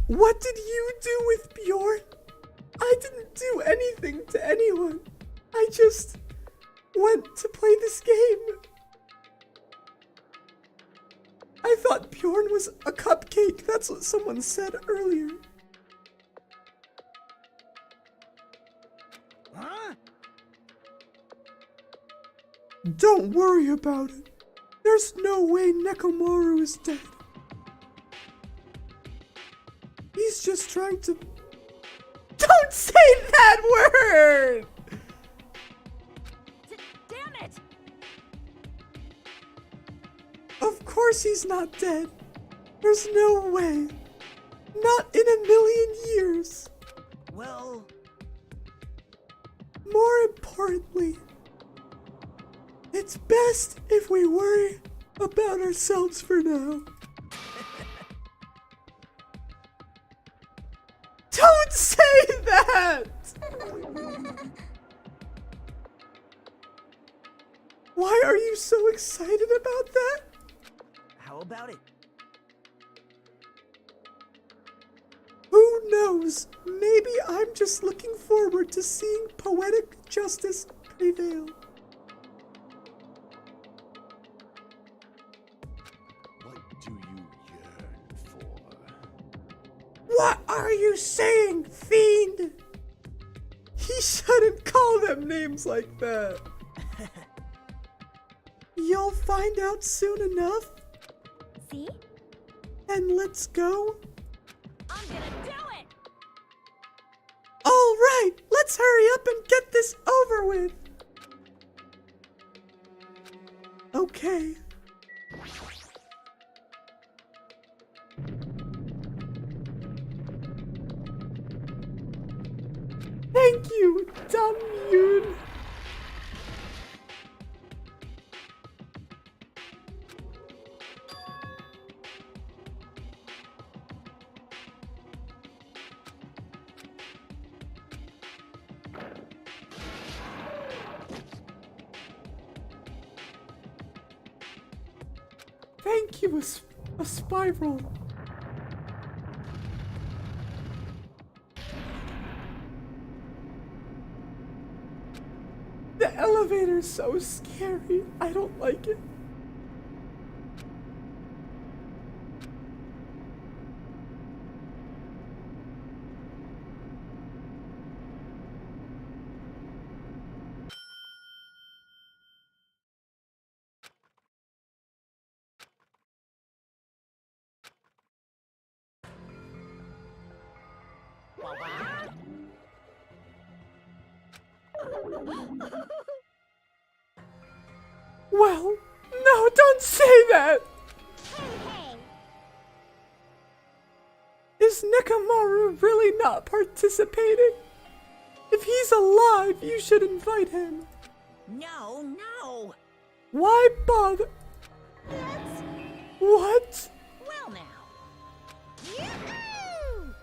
What did you do with Bjorn? I didn't do anything to anyone. I just went to play this game. I thought Bjorn was a cupcake. That's what someone said earlier. Huh? Don't worry about it. There's no way Nekomaru is dead. He's just trying to... Don't say that word! Damn it! Of course he's not dead. There's no way. Not in a million years. Well, More importantly, it's best if we worry about ourselves for now. Don't say that! Why are you so excited about that? how about it? Who knows? Maybe I'm just looking forward to seeing poetic justice prevail. What do you yearn for? What are you saying, fiend? He shouldn't call them names like that. You'll find out soon enough, See? and let's go. I'm gonna do it! All right, let's hurry up and get this over with. Okay. Thank you, Damyun. Thank you, a spiral. The elevator's so scary. I don't like it. Well, no, don't say that! Hey! Is Nekomaru really not participating? If he's alive, you should invite him. No. Why bother? What? Well now. Yoo-hoo!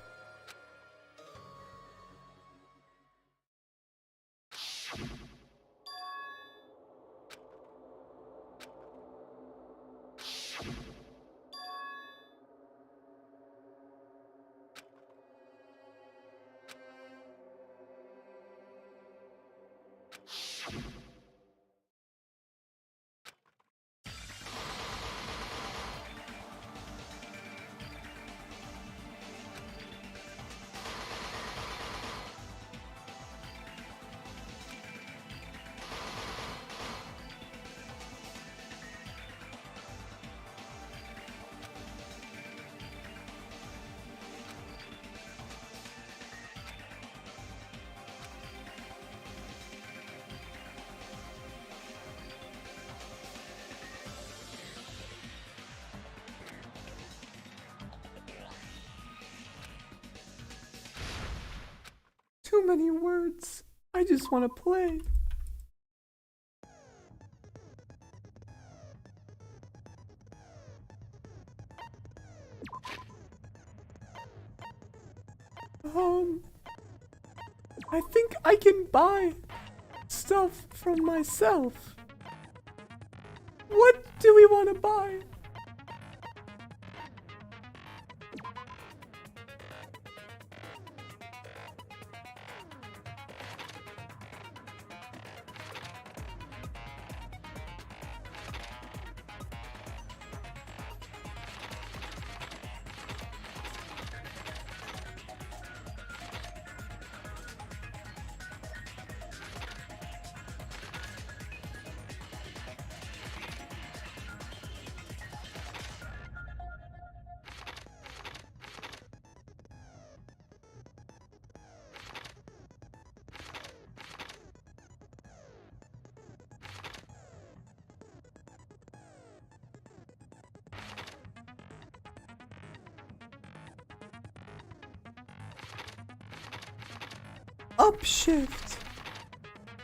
many words. I just want to play. I think I can buy stuff from myself. What do we want to buy? Upshift.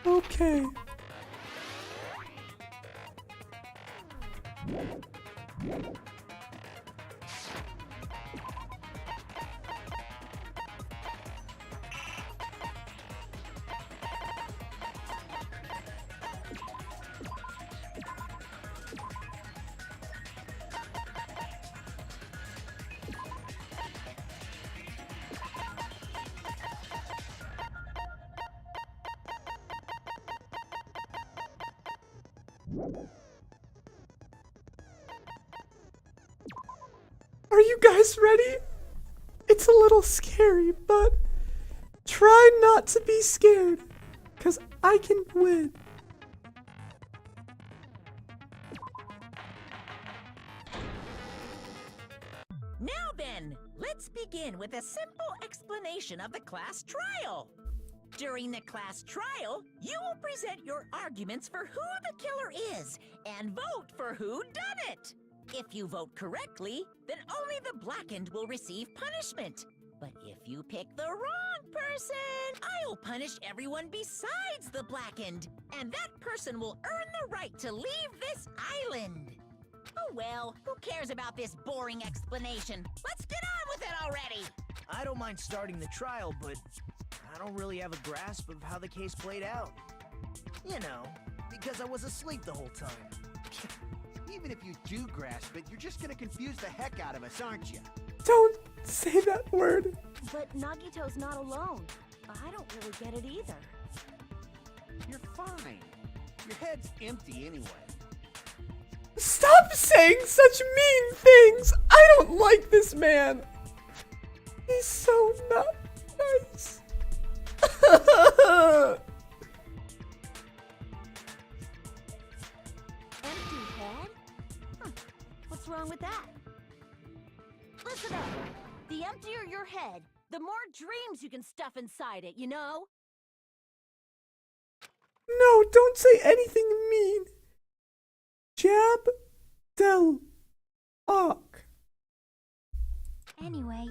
Okay. Are you guys ready? It's a little scary, but try not to be scared, 'cause I can win. Now then, let's begin with a simple explanation of the class trial. During the class trial, you will present your arguments for who the killer is and vote for who done it. If you vote correctly, then only the blackened will receive punishment. But if you pick the wrong person, I'll punish everyone besides the blackened, and that person will earn the right to leave this island. Oh well, who cares about this boring explanation? Let's get on with it already! I don't mind starting the trial, but I don't really have a grasp of how the case played out. You know, because I was asleep the whole time. Even if you do grasp it, you're just gonna confuse the heck out of us, aren't you? Don't say that word. But Nagito's not alone. I don't really get it either. You're fine. Your head's empty anyway. Stop saying such mean things. I don't like this man. He's so not nice. Empty head? Huh. What's wrong with that? Listen up. The emptier your head, the more dreams you can stuff inside it, you know? No, don't say anything mean. Jab del arc. Anyway,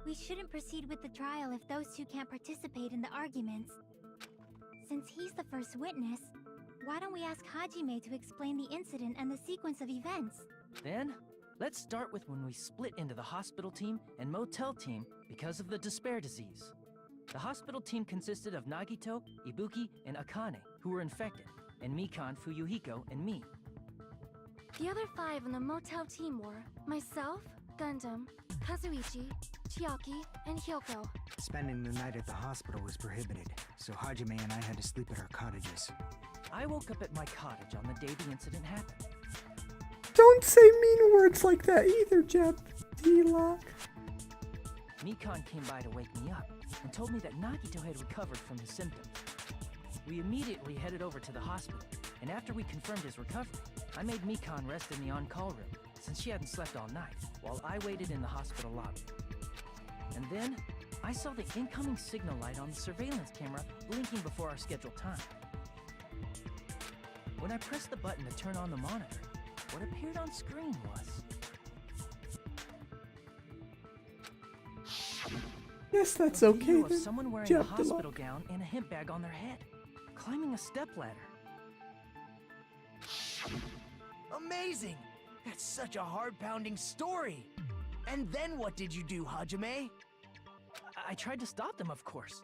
we shouldn't proceed with the trial if those two can't participate in the arguments. Since he's the first witness, why don't we ask Hajime to explain the incident and the sequence of events? Then, let's start with when we split into the hospital team and motel team because of the despair disease. The hospital team consisted of Nagito, Ibuki, and Akane, who were infected, and Mikan, Fuyuhiko, and me. The other 5 on the motel team were myself, Gundam, Kazuichi, Chiaki, and Hyoko. Spending the night at the hospital was prohibited, so Hajime and I had to sleep at our cottages. I woke up at my cottage on the day the incident happened. Don't say mean words like that either, Jab D-Lock. Mikan came by to wake me up and told me that Nagito had recovered from his symptoms. We immediately headed over to the hospital, and after we confirmed his recovery, I made Mikan rest in the on-call room, since she hadn't slept all night, while I waited in the hospital lobby. And then, I saw the incoming signal light on the surveillance camera blinking before our scheduled time. When I pressed the button to turn on the monitor, what appeared on screen was... Yes, that's A okay video of then. someone wearing a Chapter hospital lock. gown and a hemp bag on their head, climbing a stepladder. Amazing! That's such a heart-pounding story. And then what did you do, Hajime? I tried to stop them, of course.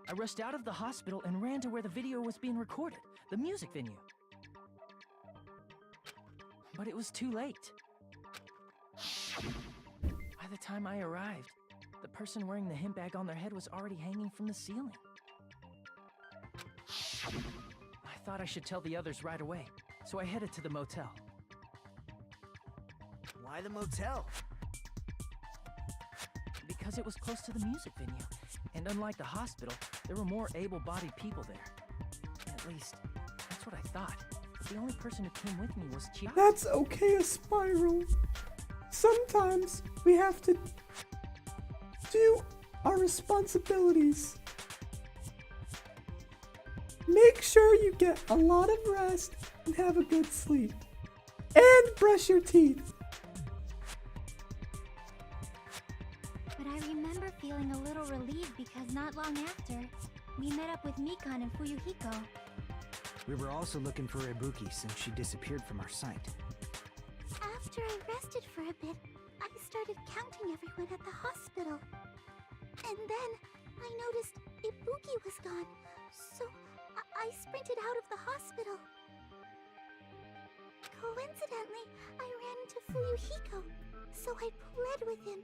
I rushed out of the hospital and ran to where the video was being recorded, the music venue. But it was too late. By the time I arrived, the person wearing the hemp bag on their head was already hanging from the ceiling. I thought I should tell the others right away, so I headed to the motel. Why the motel? Because it was close to the music venue, and unlike the hospital, there were more able-bodied people there. At least, that's what I thought. But the only person who came with me was Chiaki. That's okay, a spiral. Sometimes we have to do our responsibilities. Make sure you get a lot of rest and have a good sleep. And brush your teeth. But I remember feeling a little relieved because not long after, we met up with Mikan and Fuyuhiko. We were also looking for Ibuki since she disappeared from our sight. After I rested for a bit, I started counting everyone at the hospital. And then I noticed Ibuki was gone, so I sprinted out of the hospital. Coincidentally, I ran into Fuyuhiko, so I pled with him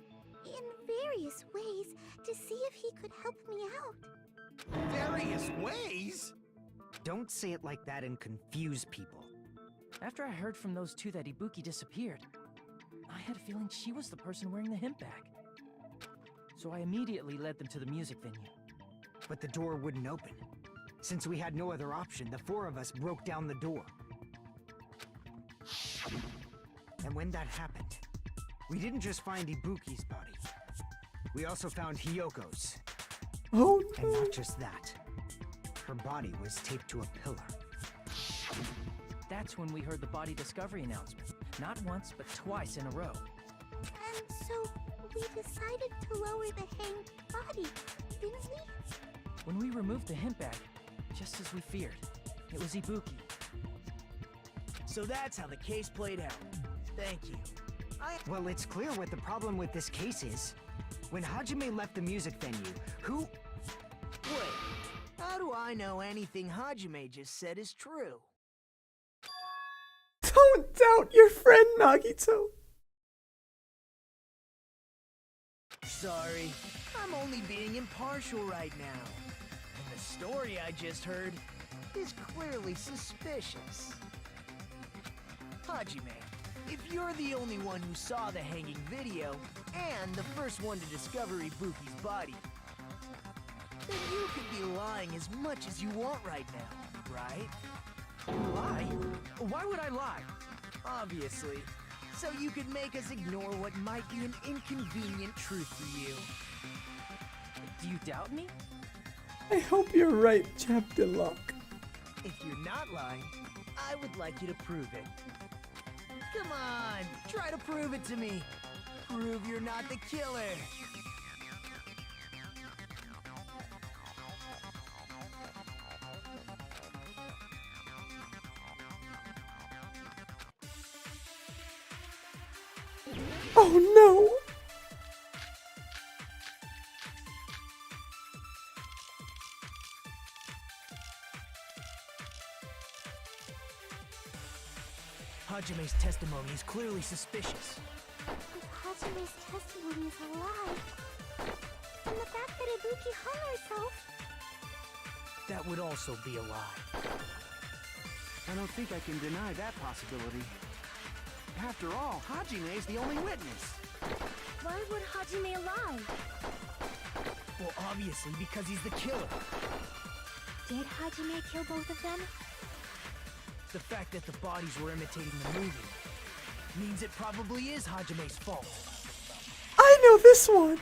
in various ways to see if he could help me out. Various ways? Don't say it like that and confuse people. After I heard from those two that Ibuki disappeared, I had a feeling she was the person wearing the hemp bag. So I immediately led them to the music venue. But the door wouldn't open. Since we had no other option, the four of us broke down the door. And when that happened, we didn't just find Ibuki's body. We also found Hyoko's. Oh And no. not just that. Her body was taped to a pillar. That's when we heard the body discovery announcement. Not once, but twice in a row. And so we decided to lower the hanged body, didn't we? When we removed the hemp bag, just as we feared, it was Ibuki. So that's how the case played out. Thank you. Well, it's clear what the problem with this case is. When Hajime left the music venue, who... Wait, how do I know anything Hajime just said is true? Don't doubt your friend, Nagito. Sorry, I'm only being impartial right now. And the story I just heard is clearly suspicious. Hajime, if you're the only one who saw the hanging video, and the first one to discover Ibuki's body, then you could be lying as much as you want right now, right? Lie? Why would I lie? Obviously. So you could make us ignore what might be an inconvenient truth for you. Do you doubt me? I hope you're right, Chapter Lock. If you're not lying, I would like you to prove it. Come on, try to prove it to me. Prove you're not the killer. Oh no! Hajime's testimony is clearly suspicious. If Hajime's testimony is a lie, and the fact that Ibuki hung herself, That would also be a lie. I don't think I can deny that possibility. After all, Hajime is the only witness. Why would Hajime lie? Well, obviously because he's the killer. Did Hajime kill both of them? The fact that the bodies were imitating the movie means it probably is Hajime's fault. I know this one!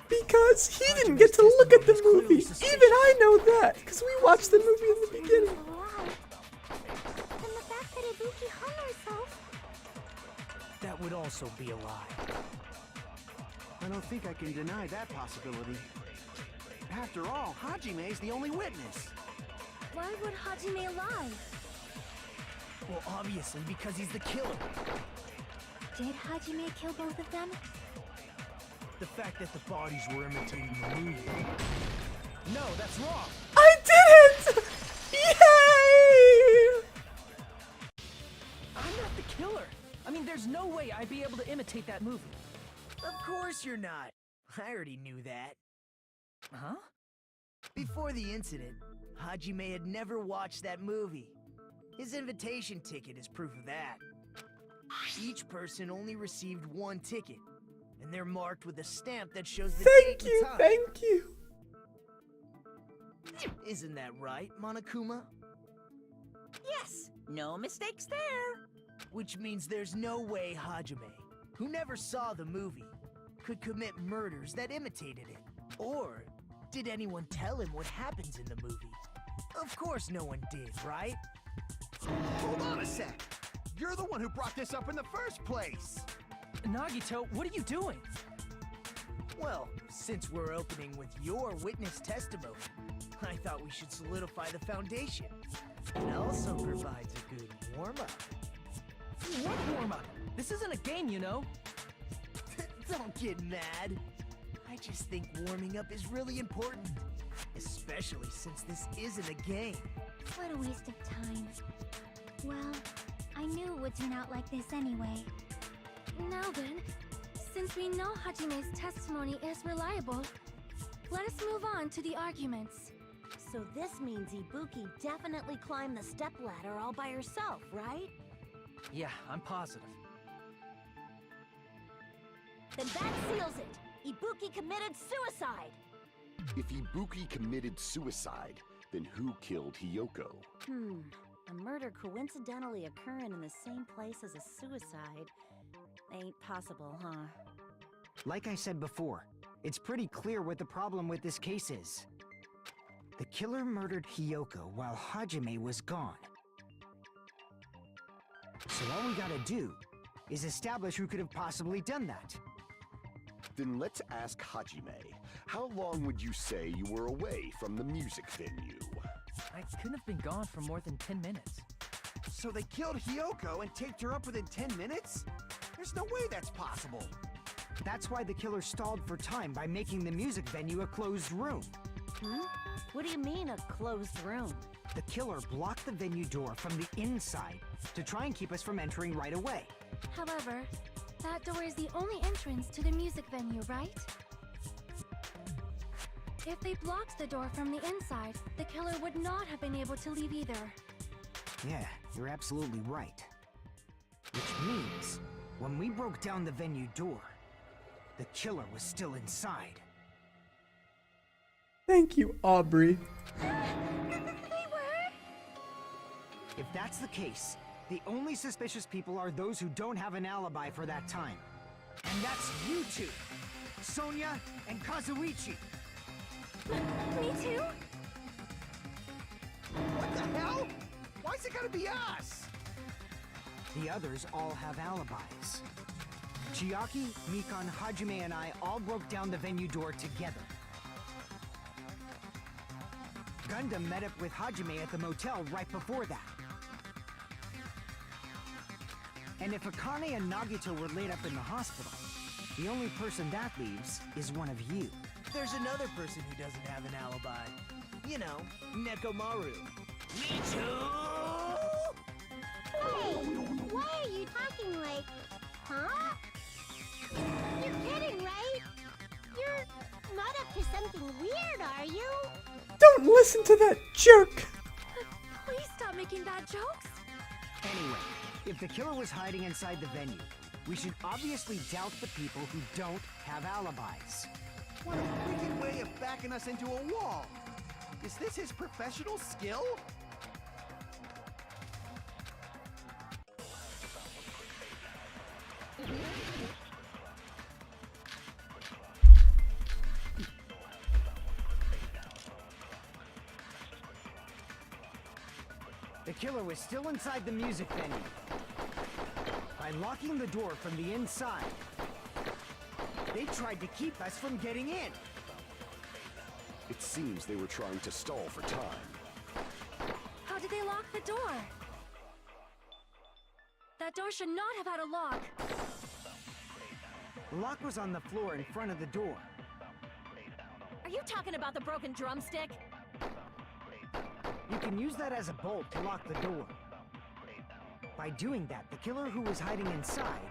Because he didn't get to look at the movie. Even I know that, because we watched the movie in the beginning. a lie. And the fact that Ibuki hung herself, That would would also be a lie. I don't think I can deny that possibility. After all, Hajime is the only witness. Why would Hajime lie? Well, obviously, because he's the killer. Did Hajime kill both of them? The fact that the bodies were imitating the movie. No, that's wrong! I did it! Yay! I'm not the killer. I mean, there's no way I'd be able to imitate that movie. Of course you're not. I already knew that. Huh? Before the incident, Hajime had never watched that movie. His invitation ticket is proof of that. Each person only received one ticket, and they're marked with a stamp that shows the Thank date you, and time. thank you. Isn't that right, Monokuma? Yes, no mistakes there. Which means there's no way Hajime, who never saw the movie, could commit murders that imitated it. Or did anyone tell him what happens in the movie? Of course no one did, right? Hold on a sec. You're the one who brought this up in the first place. Nagito, what are you doing? Well, since we're opening with your witness testimony, I thought we should solidify the foundation. It also provides a good warm-up. What warm-up? This isn't a game, you know. Don't get mad. I just think warming up is really important. Especially since this isn't a game. What a waste of time. Well, I knew it would turn out like this anyway. Now then, since we know Hajime's testimony is reliable, let us move on to the arguments. So this means Ibuki definitely climbed the stepladder all by herself, right? Yeah, I'm positive. Then that seals it! Ibuki committed suicide! If Ibuki committed suicide, then who killed Hiyoko? A murder coincidentally occurring in the same place as a suicide ain't possible, huh? Like I said before, it's pretty clear what the problem with this case is. The killer murdered Hiyoko while Hajime was gone. So all we gotta do is establish who could have possibly done that. Then let's ask Hajime. How long would you say you were away from the music venue? I couldn't have been gone for more than 10 minutes. So they killed Hiyoko and taped her up within 10 minutes? There's no way that's possible. That's why the killer stalled for time by making the music venue a closed room. What do you mean, a closed room? The killer blocked the venue door from the inside to try and keep us from entering right away. However, that door is the only entrance to the music venue, right? If they blocked the door from the inside, the killer would not have been able to leave either. Yeah, you're absolutely right. Which means, when we broke down the venue door, the killer was still inside. Thank you, Aubrey. If that's the case, the only suspicious people are those who don't have an alibi for that time. And that's you two, Sonia and Kazuichi. Me too? What the hell? Why's it gotta be us? The others all have alibis. Chiaki, Mikan, Hajime, and I all broke down the venue door together. Gundam met up with Hajime at the motel right before that. And if Akane and Nagito were laid up in the hospital, the only person that leaves is one of you. There's another person who doesn't have an alibi. You know, Nekomaru. Me too! Hey, why are you talking like... Huh? You're kidding, right? You're not up to something weird, are you? Don't listen to that jerk. Please stop making bad jokes. Anyway, if the killer was hiding inside the venue, we should obviously doubt the people who don't have alibis. What a wicked way of backing us into a wall. Is this his professional skill? The killer was still inside the music venue. By locking the door from the inside. They tried to keep us from getting in. It seems they were trying to stall for time. How did they lock the door? That door should not have had a lock. The lock was on the floor in front of the door. Are you talking about the broken drumstick? You can use that as a bolt to lock the door. By doing that, the killer who was hiding inside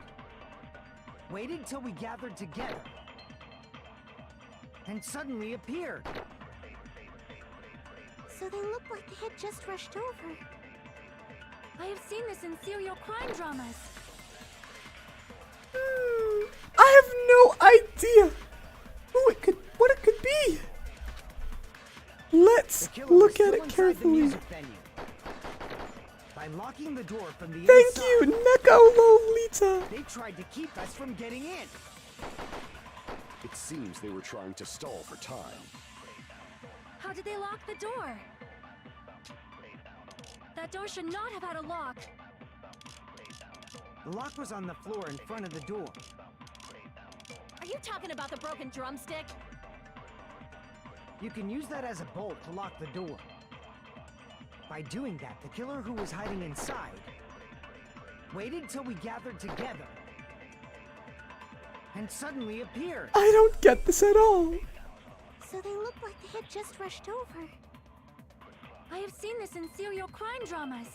waited till we gathered together and suddenly appeared. So they looked like they had just rushed over. I have seen this in serial crime dramas. I have no idea what it could be. Let's The killer look was at still it inside the carefully. music venue. By locking the door from the Thank inside, you, Neko Lolita. they tried to keep us from getting in. It seems they were trying to stall for time. How did they lock the door? That door should not have had a lock. The lock was on the floor in front of the door. Are you talking about the broken drumstick? You can use that as a bolt to lock the door. By doing that, the killer who was hiding inside waited till we gathered together and suddenly appeared. I don't get this at all. So they looked like they had just rushed over. I have seen this in serial crime dramas.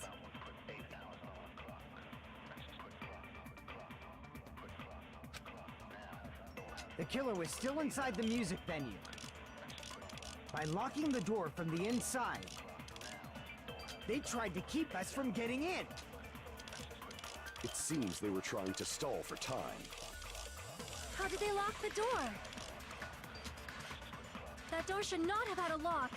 The killer was still inside the music venue. By locking the door from the inside, they tried to keep us from getting in. It seems they were trying to stall for time. How did they lock the door? That door should not have had a lock.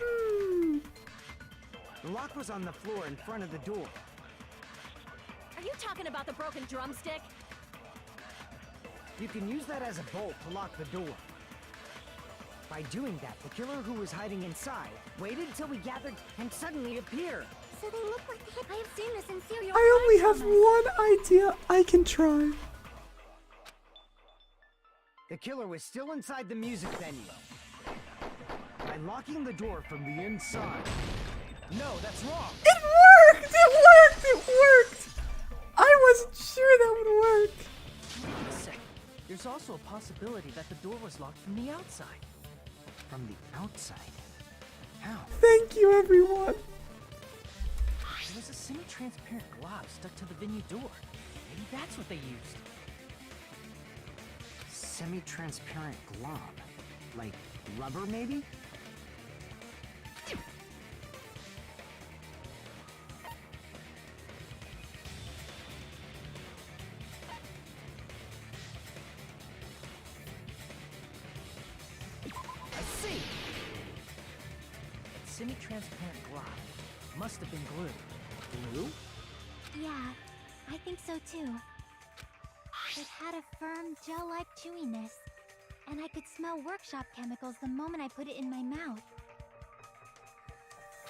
The lock was on the floor in front of the door. Are you talking about the broken drumstick? You can use that as a bolt to lock the door. By doing that, the killer who was hiding inside waited till we gathered and suddenly appeared. So they looked like they had... I have seen this in serial I only have crime dramas. one idea I can try. The killer was still inside the music venue. By locking the door from the inside. No, that's wrong. It worked! It worked! It worked! I wasn't sure that would work. Wait a second. There's also a possibility that the door was locked from the outside. From the outside? How? Thank you, everyone. There was a semi-transparent glob stuck to the venue door. Maybe that's what they used. Semi-transparent glob. Like rubber, maybe? I see! That semi-transparent glob must have been glue. Glue? Yeah, I think so too. It had a firm, gel-like chewiness, and I could smell workshop chemicals the moment I put it in my mouth.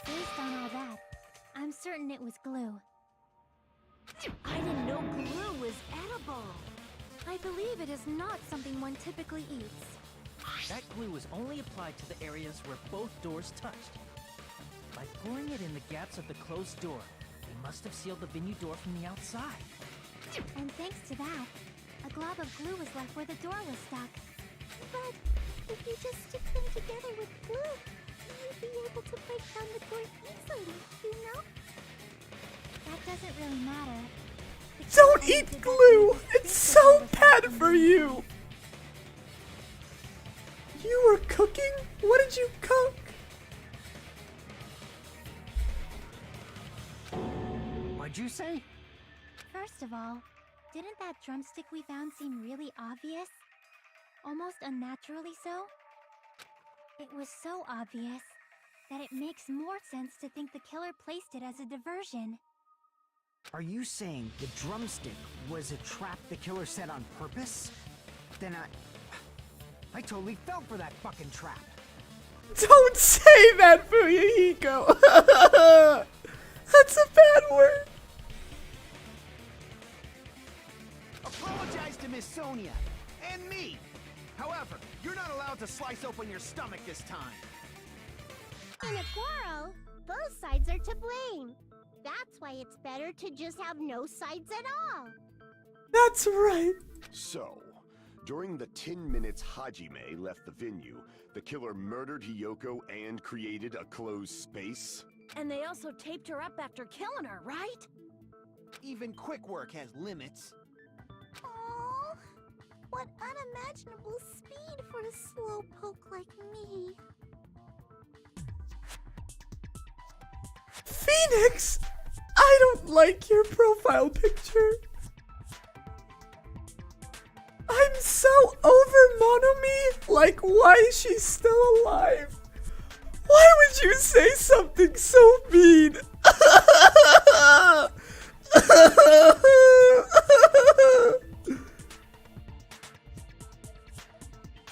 Based on all that, I'm certain it was glue. I didn't know glue was edible. I believe it is not something one typically eats. That glue was only applied to the areas where both doors touched. By pouring it in the gaps of the closed door, they must have sealed the venue door from the outside. And thanks to that, a glob of glue was left where the door was stuck. But if you just stick them together with glue, you'd be able to break down the door easily, you know? That doesn't really matter. The Don't killer eat did that glue! to make It's sure so that was bad happening. for you! You were cooking? What did you cook? What'd you say? First of all, didn't that drumstick we found seem really obvious? Almost unnaturally so? It was so obvious that it makes more sense to think the killer placed it as a diversion. Are you saying the drumstick was a trap the killer set on purpose? Then I totally fell for that fucking trap. Don't say that, Fuyahiko! That's a bad word. Sonya, and me. However, you're not allowed to slice open your stomach this time. In a quarrel, both sides are to blame. That's why it's better to just have no sides at all. That's right. So, during the 10 minutes Hajime left the venue, the killer murdered Hiyoko and created a closed space? And they also taped her up after killing her, right? Even quick work has limits. Oh, what unimaginable speed for a slowpoke like me. Phoenix! I don't like your profile picture. I'm so over Monomi. Like, why is she still alive? Why would you say something so mean?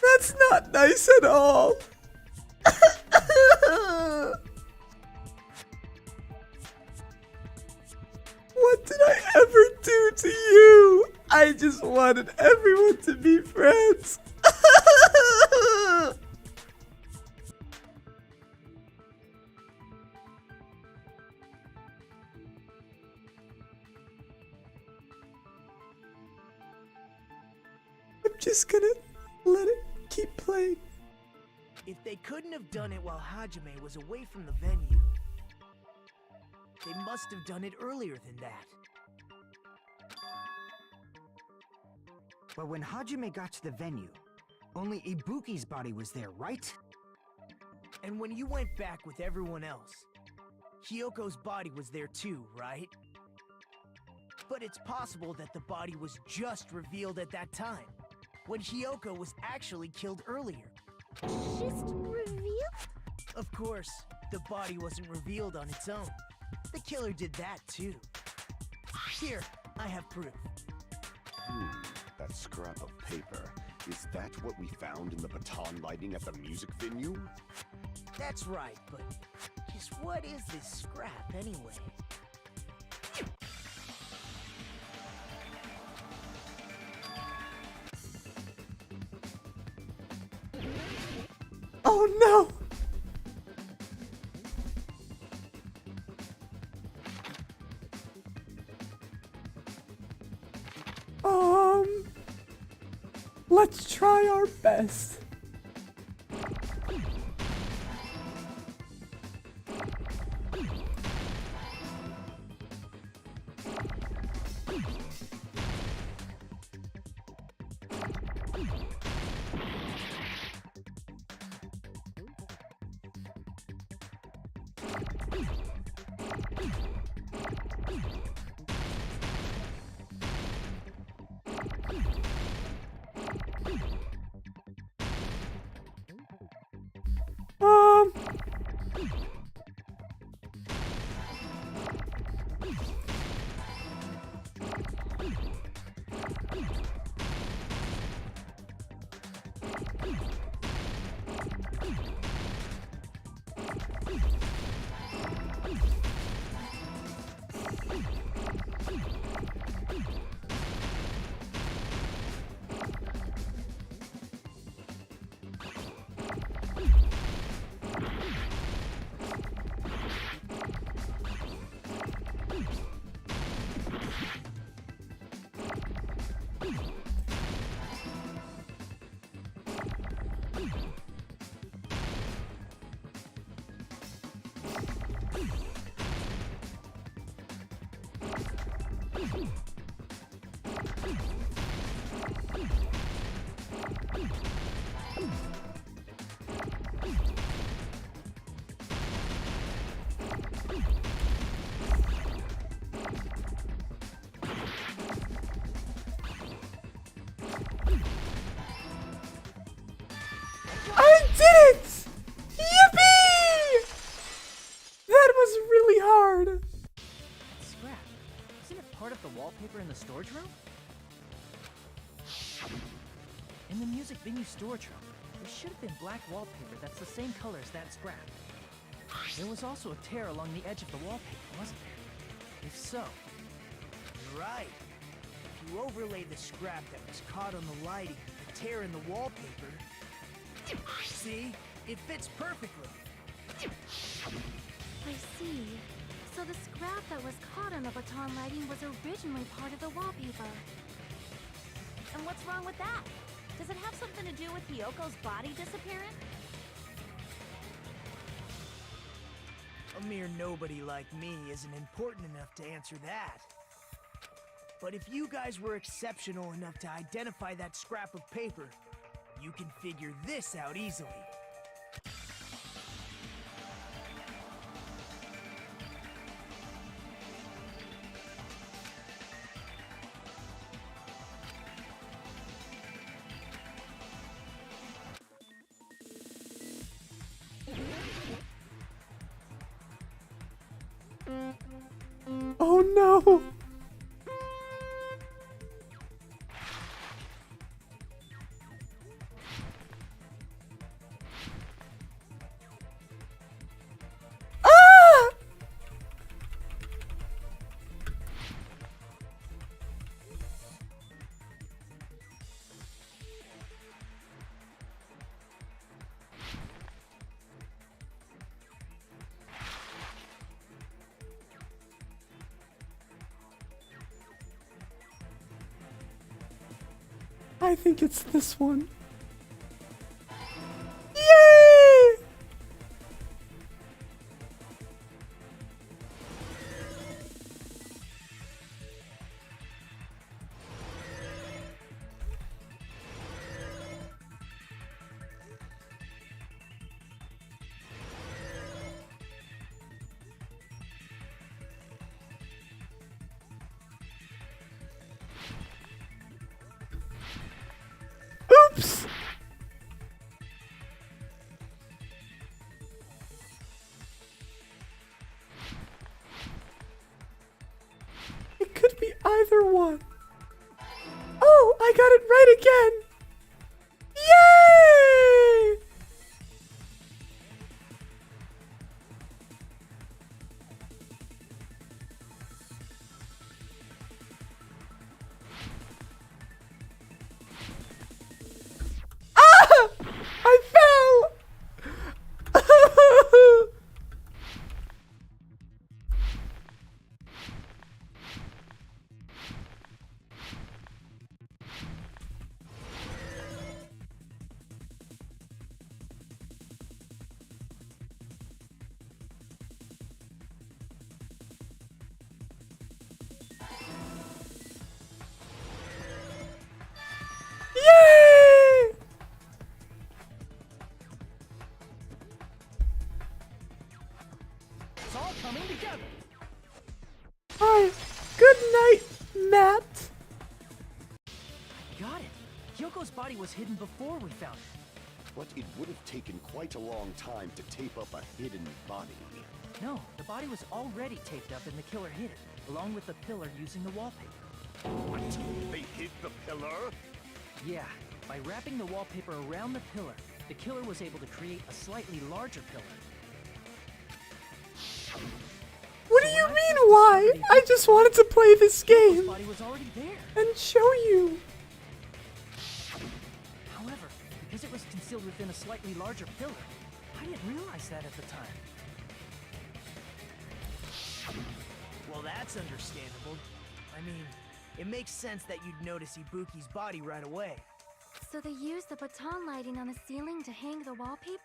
That's not nice at all. What did I ever do to you? I just wanted everyone to be friends. I'm just gonna let it keep playing. If they couldn't have done it while Hajime was away from the venue, they must have done it earlier than that. But when Hajime got to the venue, only Ibuki's body was there, right? And when you went back with everyone else, Hiyoko's body was there too, right? But it's possible that the body was just revealed at that time, when Hiyoko was actually killed earlier. Just revealed? Of course, the body wasn't revealed on its own. The killer did that too. Here, I have proof. That scrap of paper. Is that what we found in the baton lighting at the music venue? That's right, but just what is this scrap anyway? Oh no! Let's try our best. I did it! Yippee! That was really hard. Scrap. Isn't it part of the wallpaper in the storage room? In the music venue storage room, there should have been black wallpaper that's the same color as that scrap. There was also a tear along the edge of the wallpaper, wasn't there? If so, You're right. you overlay the scrap that was caught on the lighting with the tear in the wallpaper... See? It fits perfectly. I see. So the scrap that was caught on the baton lighting was originally part of the wallpaper. And what's wrong with that? Does it have something to do with Hyoko's body disappearing? A mere nobody like me isn't important enough to answer that. But if you guys were exceptional enough to identify that scrap of paper, you can figure this out easily. Oh no! Ah! I think it's this one. Yay! Oops! It could be either one. Oh, I got it right again! Yay! I fell! Yay! It's all coming together. Hi. Good night, Matt. Got it. Hyoko's body was hidden before we found it. But it would have taken quite a long time to tape up a hidden body. No, the body was already taped up and the killer hid it, along with the pillar using the wallpaper. What? They hid the pillar? Yeah, by wrapping the wallpaper around the pillar, the killer was able to create a slightly larger pillar. What do you mean, why? I just wanted to play this Hyoko's game body was already there. and show you. However, because it was concealed within a slightly larger pillar, I didn't realize that at the time. Well, that's understandable. I mean, it makes sense that you'd notice Ibuki's body right away. So they used the baton lighting on the ceiling to hang the wallpaper?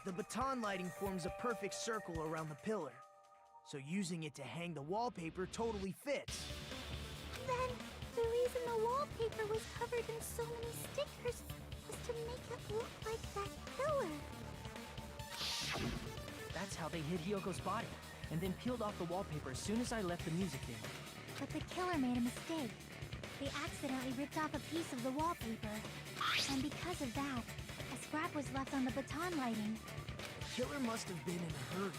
The baton lighting forms a perfect circle around the pillar, so using it to hang the wallpaper totally fits. Then, the reason the wallpaper was covered in so many stickers was to make it look like that pillar. That's how they hid Hyoko's body, and then peeled off the wallpaper as soon as I left the music video. But the killer made a mistake. They accidentally ripped off a piece of the wallpaper. And because of that, a scrap was left on the baton lighting. The killer must have been in a hurry.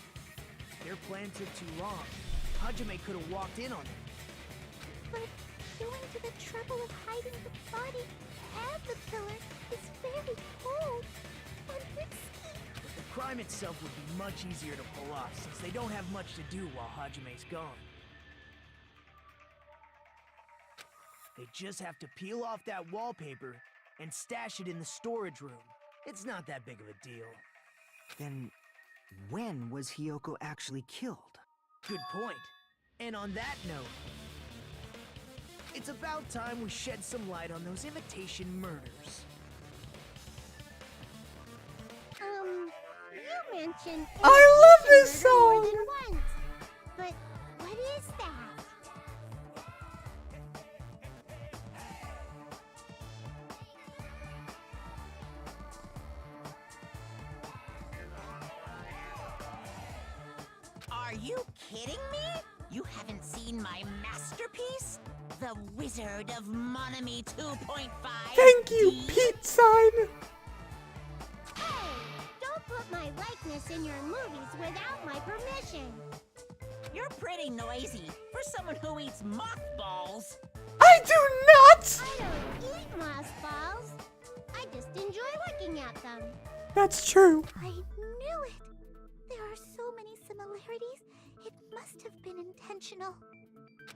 Their plan took too long. Hajime could have walked in on it. But going to the trouble of hiding the body and the pillar is very cold and risky. But the crime itself would be much easier to pull off since they don't have much to do while Hajime's gone. They just have to peel off that wallpaper and stash it in the storage room. It's not that big of a deal. Then, when was Hiyoko actually killed? Good point. And on that note, it's about time we shed some light on those imitation murders. You mentioned I love this imitation murder song! more than once. But what is that? Are you kidding me? You haven't seen my masterpiece? The Wizard of Monami 2.5? Thank you, Pete sign! Hey! Don't put my likeness in your movies without my permission. You're pretty noisy for someone who eats mothballs. I do not! I don't eat mothballs. I just enjoy looking at them. That's true. I knew it. There are so many similarities. It must have been intentional.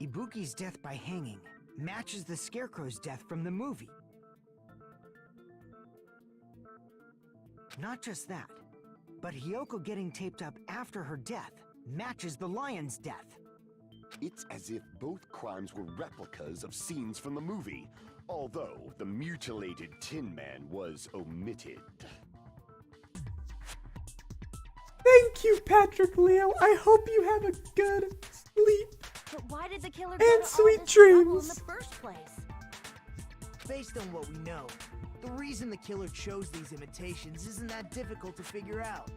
Ibuki's death by hanging matches the Scarecrow's death from the movie. Not just that, but Hiyoko getting taped up after her death matches the lion's death. It's as if both crimes were replicas of scenes from the movie, although the mutilated Tin Man was omitted. Thank you, Patrick Leo. I hope you have a good sleep. But why did the killer And go to all sweet this trouble in dreams. the first place? Based on what we know, the reason the killer chose these imitations isn't that difficult to figure out.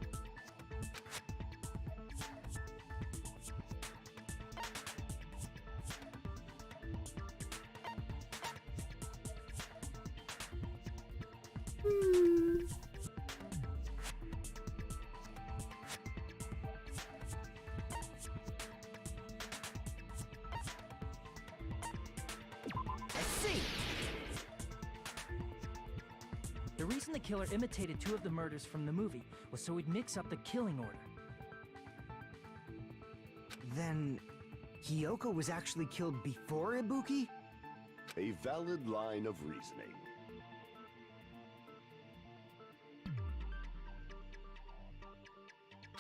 I see! The reason the killer imitated 2 of the murders from the movie was so he'd mix up the killing order. Then, Hiyoko was actually killed before Ibuki? A valid line of reasoning.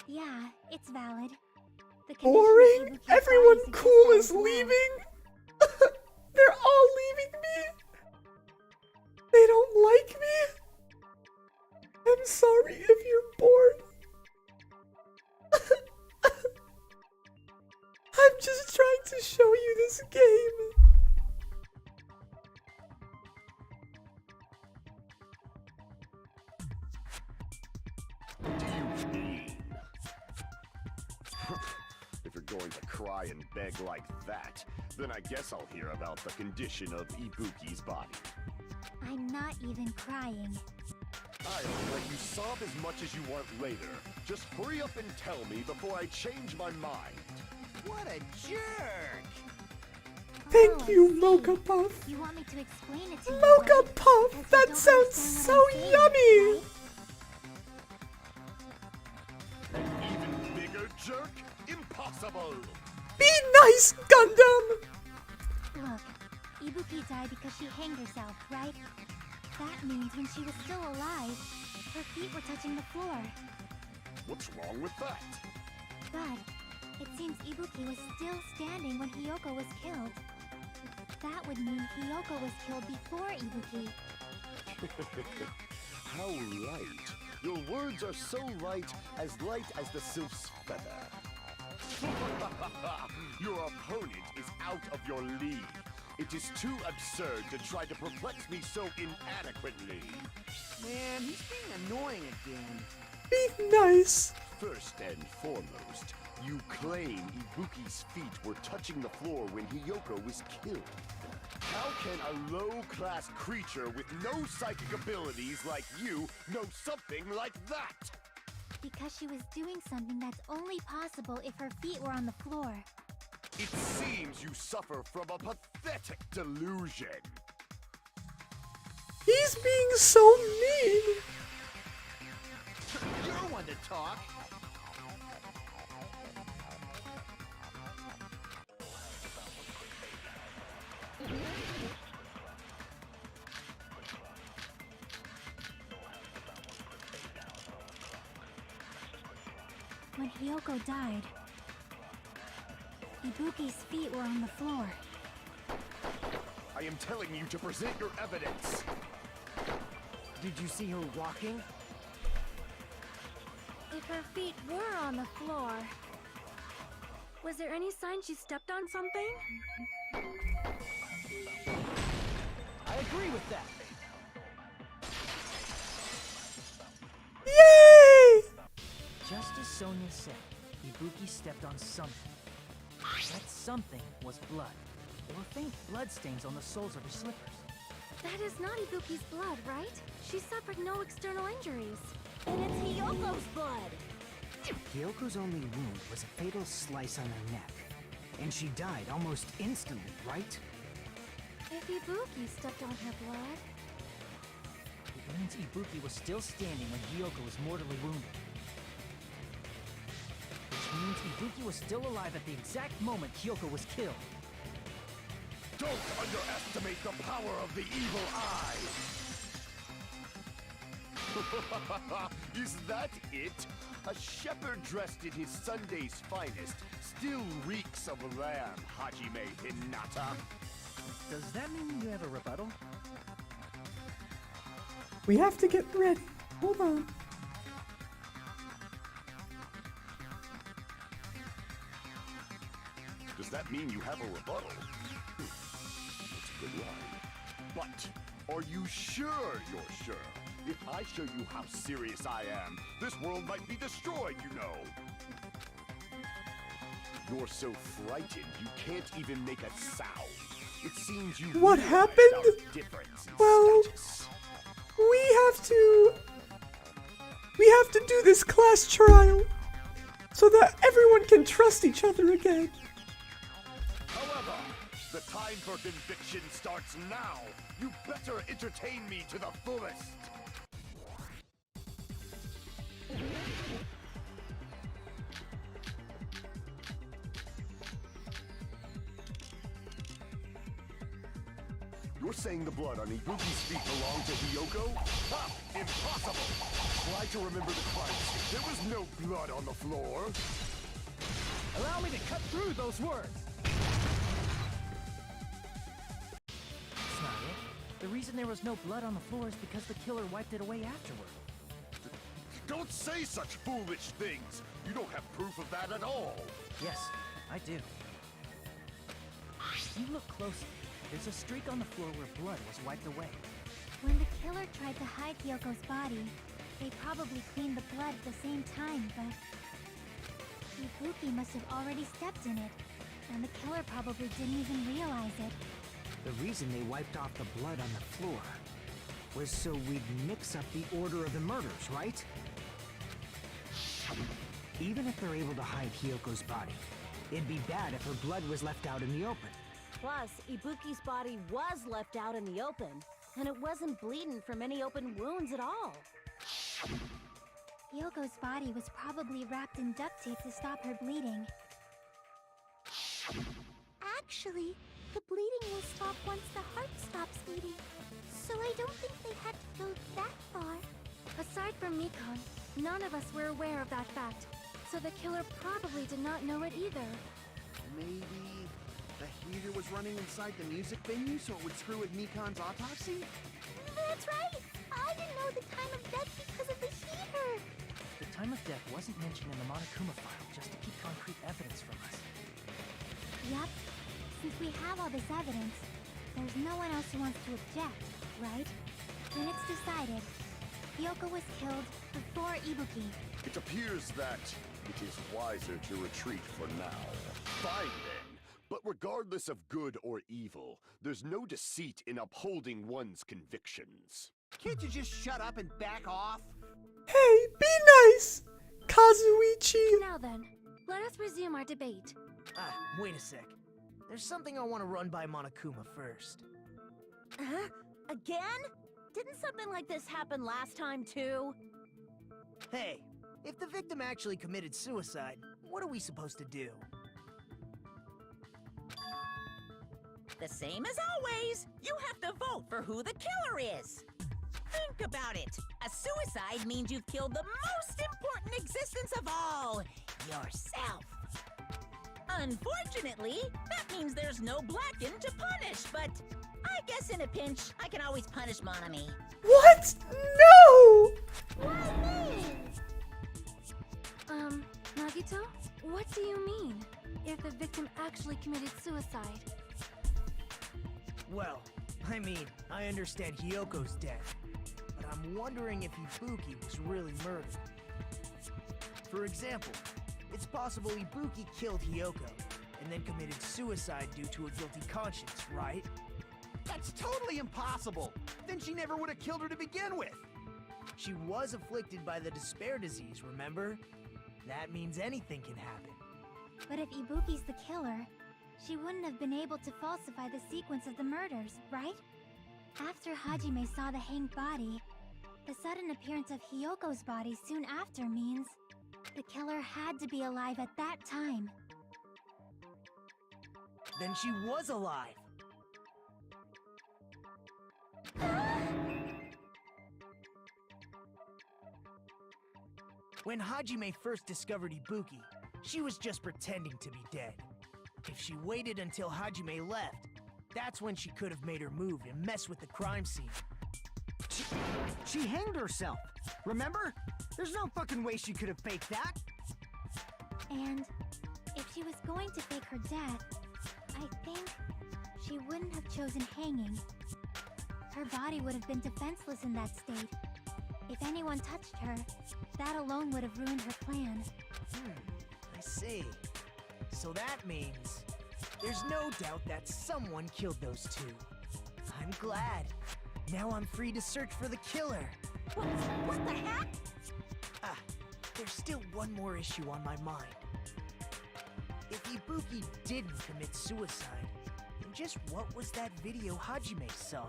Yeah, it's valid. The condition of Boring? Ibuki's Everyone body suggests cool that is as well. leaving? They're all leaving me? They don't like me? I'm sorry if you're bored. I'm just trying to show you this game. Do you mean? If you're going to cry and beg like that, then I guess I'll hear about the condition of Ibuki's body. I'm not even crying. I'll let you sob as much as you want later. Just hurry up and tell me before I change my mind. What a jerk! Thank Oh, you, I see. Mocha Puff. You want me to explain it to you, Mocha right? Puff, Because you that don't sounds understand what so I'm saying, yummy. right? An even bigger jerk? Impossible! Be nice, Gundam! Look, Ibuki died because she hanged herself, right? That means when she was still alive, her feet were touching the floor. What's wrong with that? But it seems Ibuki was still standing when Hiyoko was killed. That would mean Hiyoko was killed before Ibuki. How light. Your words are so light as the sylph's feather. Your opponent is out of your league. It is too absurd to try to perplex me so inadequately. Man, he's being annoying again. Be nice. First and foremost, you claim Ibuki's feet were touching the floor when Hiyoko was killed. How can a low-class creature with no psychic abilities like you know something like that? Because she was doing something that's only possible if her feet were on the floor. It seems you suffer from a pathetic delusion. He's being so mean. You're one to talk. Hiyoko died, Ibuki's feet were on the floor. I am telling you to present your evidence. Did you see her walking? If her feet were on the floor, was there any sign she stepped on something? I agree with that. Yay! Just as Sonia said, Ibuki stepped on something. That something was blood. There were faint bloodstains on the soles of her slippers. That is not Ibuki's blood, right? She suffered no external injuries. And it's Hiyoko's blood! Hyoko's only wound was a fatal slice on her neck. And she died almost instantly, right? If Ibuki stepped on her blood... It means Ibuki was still standing when Hiyoko was mortally wounded. Which means Ibuki was still alive at the exact moment Hiyoko was killed. Don't underestimate the power of the evil eye! Is that it? A shepherd dressed in his Sunday's finest still reeks of lamb, Hajime Hinata. Does that mean you have a rebuttal? We have to get ready. Hold on. Does that mean you have a rebuttal? That's a good line. But are you sure you're sure? If I show you how serious I am, this world might be destroyed, you know. You're so frightened you can't even make a sound. It seems you What realize happened? our difference in Well, status. we have to do this class trial so that everyone can trust each other again. However, the time for conviction starts now. You better entertain me to the fullest. You're saying the blood on Ibuki's feet belonged to Hiyoko? Ha! Impossible! Try to remember the crimes. There was no blood on the floor. Allow me to cut through those words! That's not it. The reason there was no blood on the floor is because the killer wiped it away afterward. Don't say such foolish things! You don't have proof of that at all! Yes, I do. If you look closely, there's a streak on the floor where blood was wiped away. When the killer tried to hide Hyoko's body, they probably cleaned the blood at the same time, but... Ibuki must have already stepped in it, and the killer probably didn't even realize it. The reason they wiped off the blood on the floor was so we'd mix up the order of the murders, right? Even if they're able to hide Hyoko's body, it'd be bad if her blood was left out in the open. Plus, Ibuki's body was left out in the open, and it wasn't bleeding from any open wounds at all. Hyoko's body was probably wrapped in duct tape to stop her bleeding. Actually, the bleeding will stop once the heart stops beating. So I don't think they had to go that far. Aside from Mikon, none of us were aware of that fact, so the killer probably did not know it either. Maybe the heater was running inside the music venue so it would screw with Mikon's autopsy? That's right! I didn't know the time of death because of the heater! The time of death wasn't mentioned in the Monokuma file just to keep concrete evidence from us. Yup. Since we have all this evidence, there's no one else who wants to object, right? Then it's decided. Hiyoko was killed before Ibuki. It appears that it is wiser to retreat for now. Fine then. But regardless of good or evil, there's no deceit in upholding one's convictions. Can't you just shut up and back off? Hey, be nice, Kazuichi. Now then, let us resume our debate. Ah, wait a sec. There's something I want to run by Monokuma first. Huh? Again? Didn't something like this happen last time too? Hey, if the victim actually committed suicide, what are we supposed to do? The same as always. You have to vote for who the killer is. Think about it. A suicide means you've killed the most important existence of all. yourself. Unfortunately, that means there's no Blacken to punish, but I guess in a pinch, I can always punish Monami. What? No! Nagito, what do you mean? If the victim actually committed suicide? Well, I mean, I understand Hyoko's dead, but I'm wondering if Ibuki was really murdered. For example, it's possible Ibuki killed Hyoko and then committed suicide due to a guilty conscience, right? That's totally impossible! Then she never would have killed her to begin with! She was afflicted by the despair disease, remember? That means anything can happen. But if Ibuki's the killer, she wouldn't have been able to falsify the sequence of the murders, right? After Hajime saw the hanged body, the sudden appearance of Hyoko's body soon after means the killer had to be alive at that time. Then she was alive! When Hajime first discovered Ibuki, she was just pretending to be dead. If she waited until Hajime left, that's when she could have made her move and mess with the crime scene. She hanged herself, remember? There's no fucking way she could have faked that. And if she was going to fake her death, I think she wouldn't have chosen hanging. Her body would have been defenseless in that state. If anyone touched her, that alone would have ruined her plan. I see. So that means there's no doubt that someone killed those two. I'm glad. Now I'm free to search for the killer. What the heck? Ah, there's still one more issue on my mind. If Ibuki didn't commit suicide, then just what was that video Hajime saw?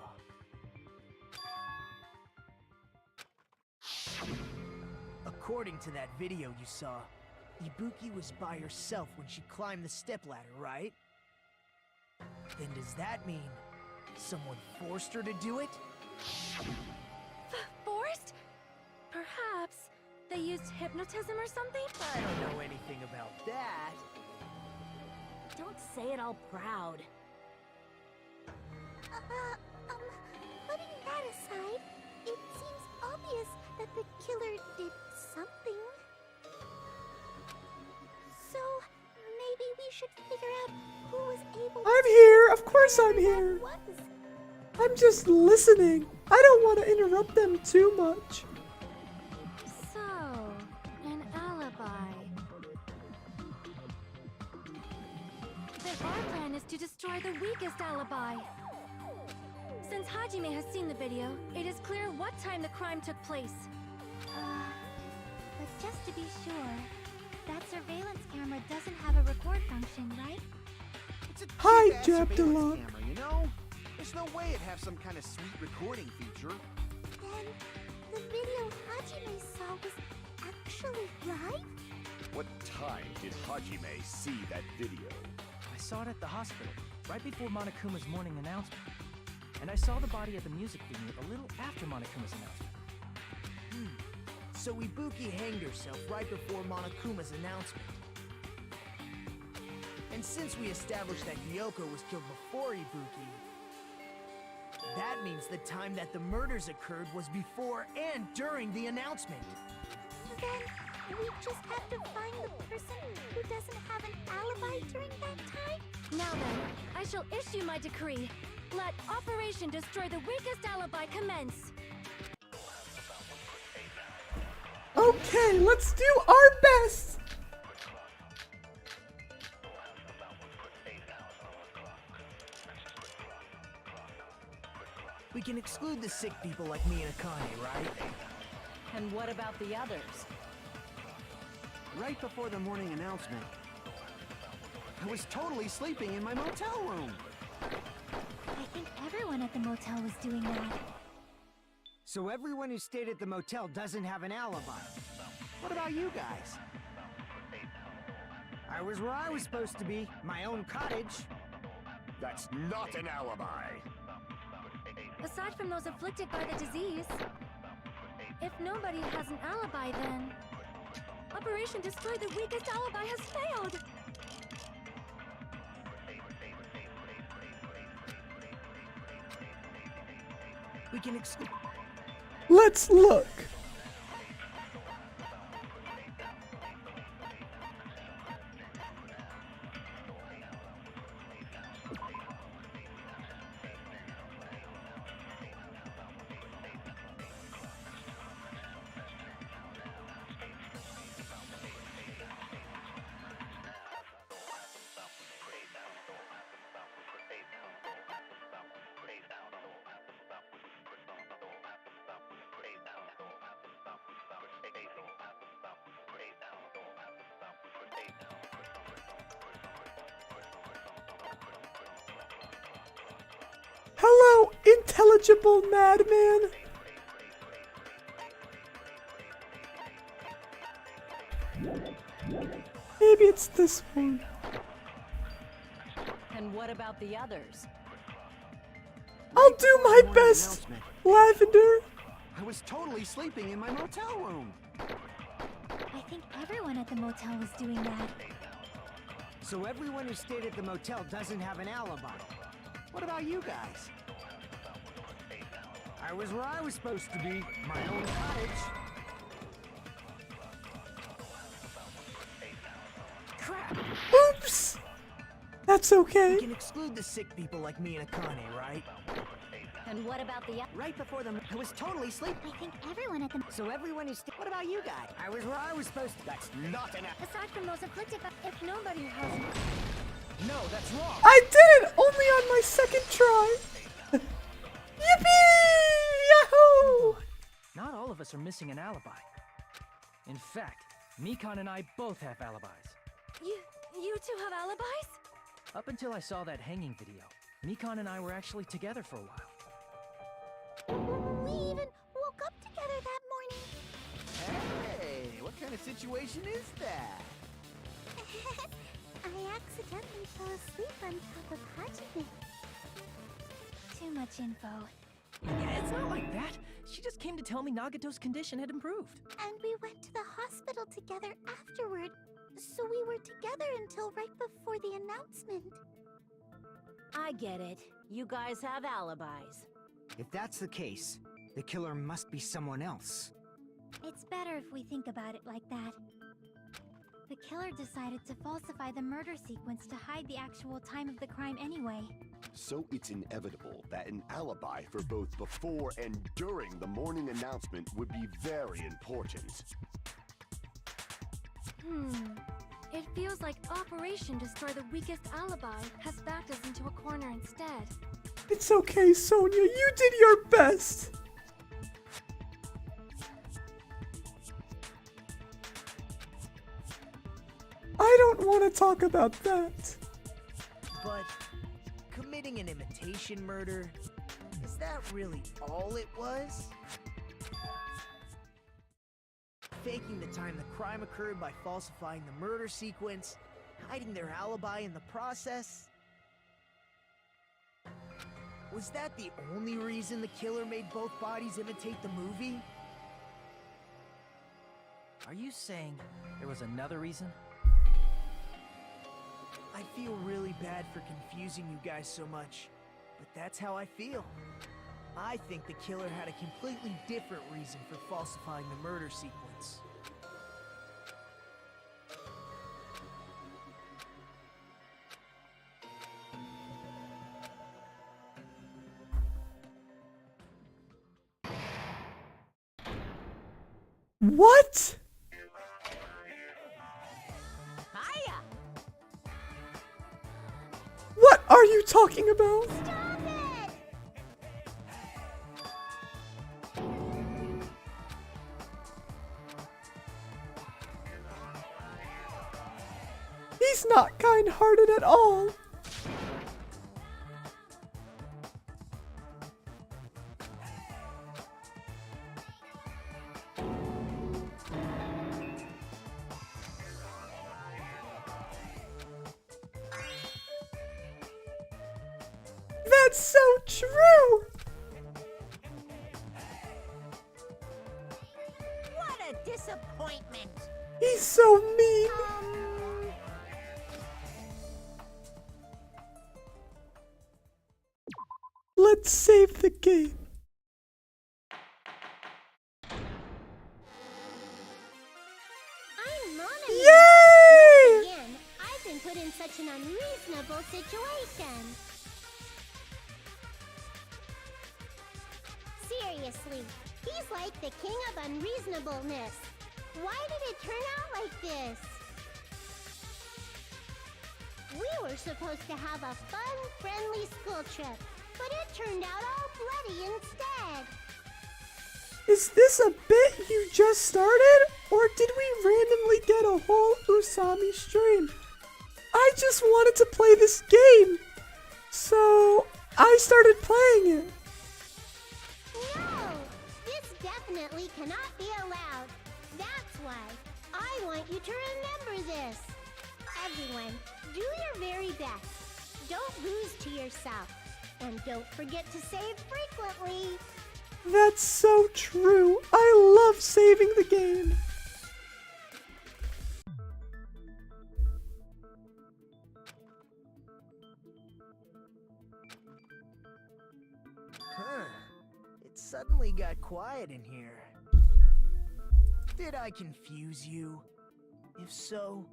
According to that video you saw, Ibuki was by herself when she climbed the stepladder, right? Then does that mean someone forced her to do it? Forced? Perhaps they used hypnotism or something? I don't know anything about that. Don't say it all proud. Putting that aside, it seems obvious that the killer did something. So, maybe we should figure out who was able I'm here! Of course I'm to here! was. I'm just listening. I don't want to interrupt them too much. So, an alibi. Then our plan is to destroy the weakest alibi. Since Hajime has seen the video, it is clear what time the crime took place. But just to be sure, that surveillance camera doesn't have a record function, right? It's a Hi, cheap-ass surveillance Jabdallah. camera, you know? There's no way it'd have some kind of sweet recording feature. Then, the video Hajime saw was actually live? What time did Hajime see that video? I saw it at the hospital, right before Monokuma's morning announcement. And I saw the body at the music venue a little after Monokuma's announcement. So Ibuki hanged herself right before Monokuma's announcement. And since we established that Hyoko was killed before Ibuki, that means the time that the murders occurred was before and during the announcement. Then, we just have to find the person who doesn't have an alibi during that time? Now then, I shall issue my decree. Let Operation Destroy the Weakest Alibi commence. Okay, let's do our best! We can exclude the sick people like me and Akane, right? And what about the others? Right before the morning announcement, I was totally sleeping in my motel room. I think everyone at the motel was doing that. So everyone who stayed at the motel doesn't have an alibi. What about you guys? I was where I was supposed to be, my own cottage. That's not an alibi. Aside from those afflicted by the disease, if nobody has an alibi, then Operation Destroy the Weakest Alibi has failed! We can exclude. Let's look. Hello, intelligible madman. Maybe it's this one. And what about the others? I'll do my best, Lavender. I was totally sleeping in my motel room. I think everyone at the motel was doing that. So everyone who stayed at the motel doesn't have an alibi. What about you guys? I was where I was supposed to be, my own cottage. Crap! Oops. That's okay. We can exclude the sick people like me and Akane, right? And what about the Right before them, I was totally sleeping. I think everyone at the... So everyone who What about you guys? I was where I was supposed to. That's not an Aside from those afflicted, if nobody has... No, that's wrong. I did it only on my second try. Yippee! Yahoo! Not all of us are missing an alibi. In fact, Mikan and I both have alibis. You two have alibis? Up until I saw that hanging video, Mikan and I were actually together for a while. We even woke up together that morning. Hey, what kind of situation is that? I accidentally fell asleep on top of Hajime. Too much info. Yeah, it's not like that. She just came to tell me Nagato's condition had improved. And we went to the hospital together afterward. So we were together until right before the announcement. I get it. You guys have alibis. If that's the case, the killer must be someone else. It's better if we think about it like that. The killer decided to falsify the murder sequence to hide the actual time of the crime anyway. So it's inevitable that an alibi for both before and during the morning announcement would be very important. It feels like Operation Destroy the Weakest Alibi has backed us into a corner instead. It's okay, Sonia. You did your best. I don't want to talk about that. But committing an imitation murder, is that really all it was? Faking the time the crime occurred by falsifying the murder sequence, hiding their alibi in the process? Was that the only reason the killer made both bodies imitate the movie? Are you saying there was another reason? I feel really bad for confusing you guys so much, but that's how I feel. I think the killer had a completely different reason for falsifying the murder sequence. What? Hiya! What are you talking about? Stop it! He's not kind-hearted at all. That's so true! What a disappointment! He's so mean. Let's save the game. I'm Monomi. Yay! Again, I've been put in such an unreasonable situation. Seriously, he's like the king of unreasonableness. Why did it turn out like this? We were supposed to have a fun, friendly school trip, but it turned out all bloody instead. Is this a bit you just started? Or did we randomly get a whole Usami stream? I just wanted to play this game, so I started playing it. No! This definitely cannot be allowed. That's why I want you to remember this. Everyone, do your very best. Don't lose to yourself. And don't forget to save frequently. That's so true. I love saving the game. Huh. It suddenly got quiet in here. Did I confuse you? If so,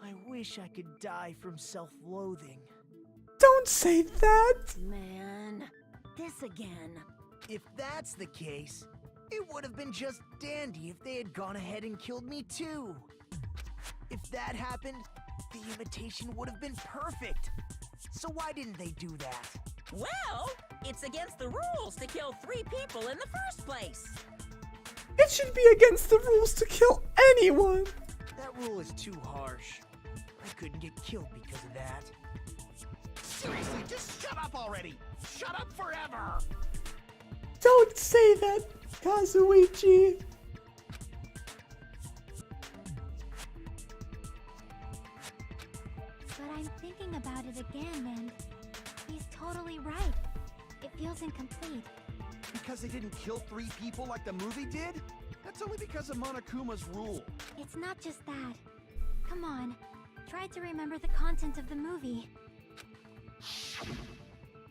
I wish I could die from self-loathing. Don't say that. Man, this again. If that's the case, it would have been just dandy if they had gone ahead and killed me too. If that happened, the imitation would have been perfect. So why didn't they do that? Well, it's against the rules to kill 3 people in the first place. It should be against the rules to kill anyone. That rule is too harsh. I couldn't get killed because of that. Seriously, just shut up already! Shut up forever! Don't say that, Kazuichi. But I'm thinking about it again, and he's totally right. It feels incomplete. Because they didn't kill 3 people like the movie did? That's only because of Monokuma's rule. It's not just that. Come on, try to remember the content of the movie.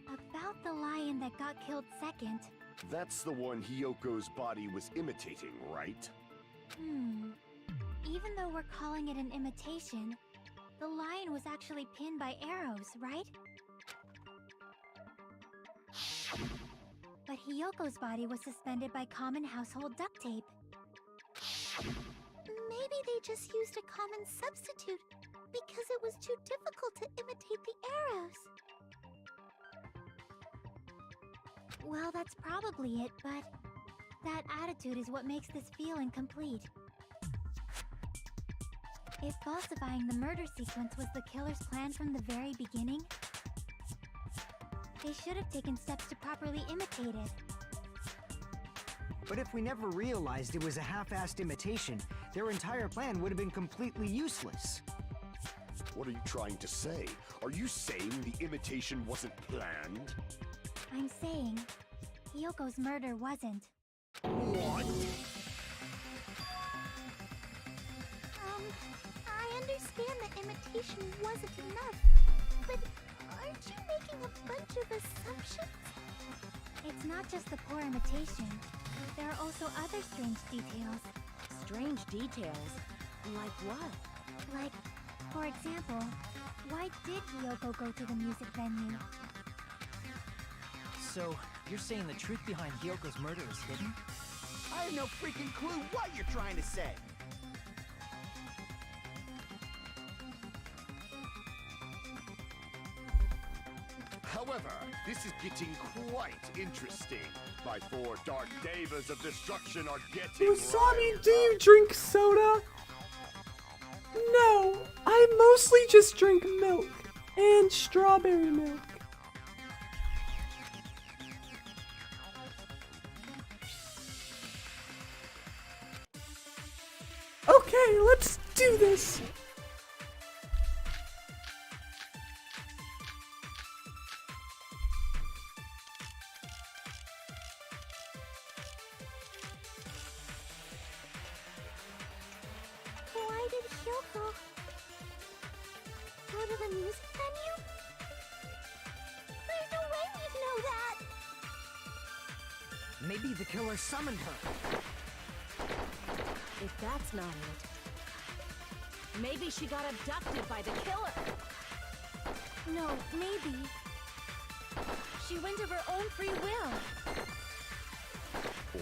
About the lion that got killed second. That's the one Hyoko's body was imitating, right? Even though we're calling it an imitation, the lion was actually pinned by arrows, right? But Hyoko's body was suspended by common household duct tape. Maybe they just used a common substitute because it was too difficult to imitate the arrows. Well, that's probably it, but that attitude is what makes this feel incomplete. If falsifying the murder sequence was the killer's plan from the very beginning, they should have taken steps to properly imitate it. But if we never realized it was a half-assed imitation, their entire plan would have been completely useless. What are you trying to say? Are you saying the imitation wasn't planned? I'm saying, Hyoko's murder wasn't. What? I understand that imitation wasn't enough, but aren't you making a bunch of assumptions? It's not just the poor imitation. There are also other strange details. Strange details? Like what? Like, for example, why did Hyoko go to the music venue? So, you're saying the truth behind Hyoko's murder is hidden? I have no freaking clue what you're trying to say. However, this is getting quite interesting. My 4 dark devas of destruction are getting Usami, riled do you up. drink soda? No, I mostly just drink milk and strawberry milk. Okay, let's do this. Why did Hyoko go to the music venue? There's no way we'd know that! Maybe the killer summoned her. If that's not it, maybe she got abducted by the killer. No, maybe. She went of her own free will. Or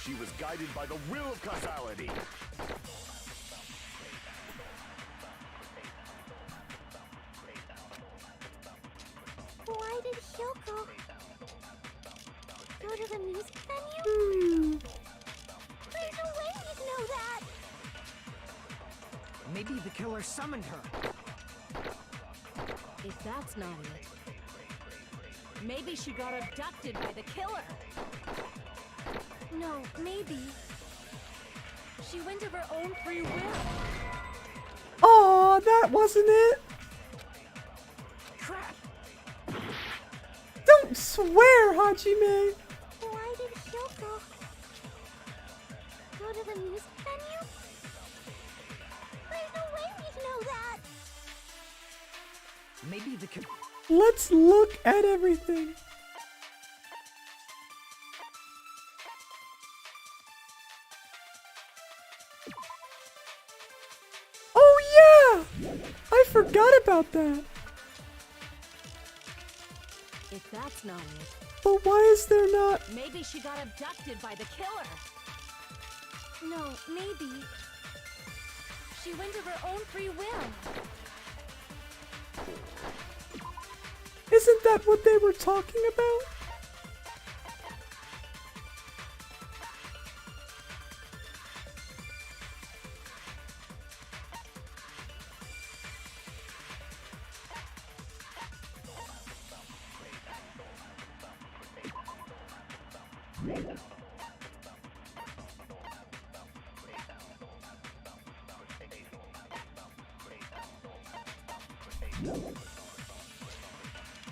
she was guided by the will of causality. Why did Hyoko go to the music venue? There's no way we'd know that! Maybe the killer summoned her. If that's not it, maybe she got abducted by the killer. No, maybe. She went of her own free will. Aw, that wasn't it. Crap! Don't swear, Hajime. Why did Hyoko go to the music venue? There's no way we'd know that! Maybe the killer. Let's look at everything. Oh yeah! I forgot about that. If that's not it, But why is there not? maybe she got abducted by the killer. No, maybe. She went of her own free will. Isn't that what they were talking about?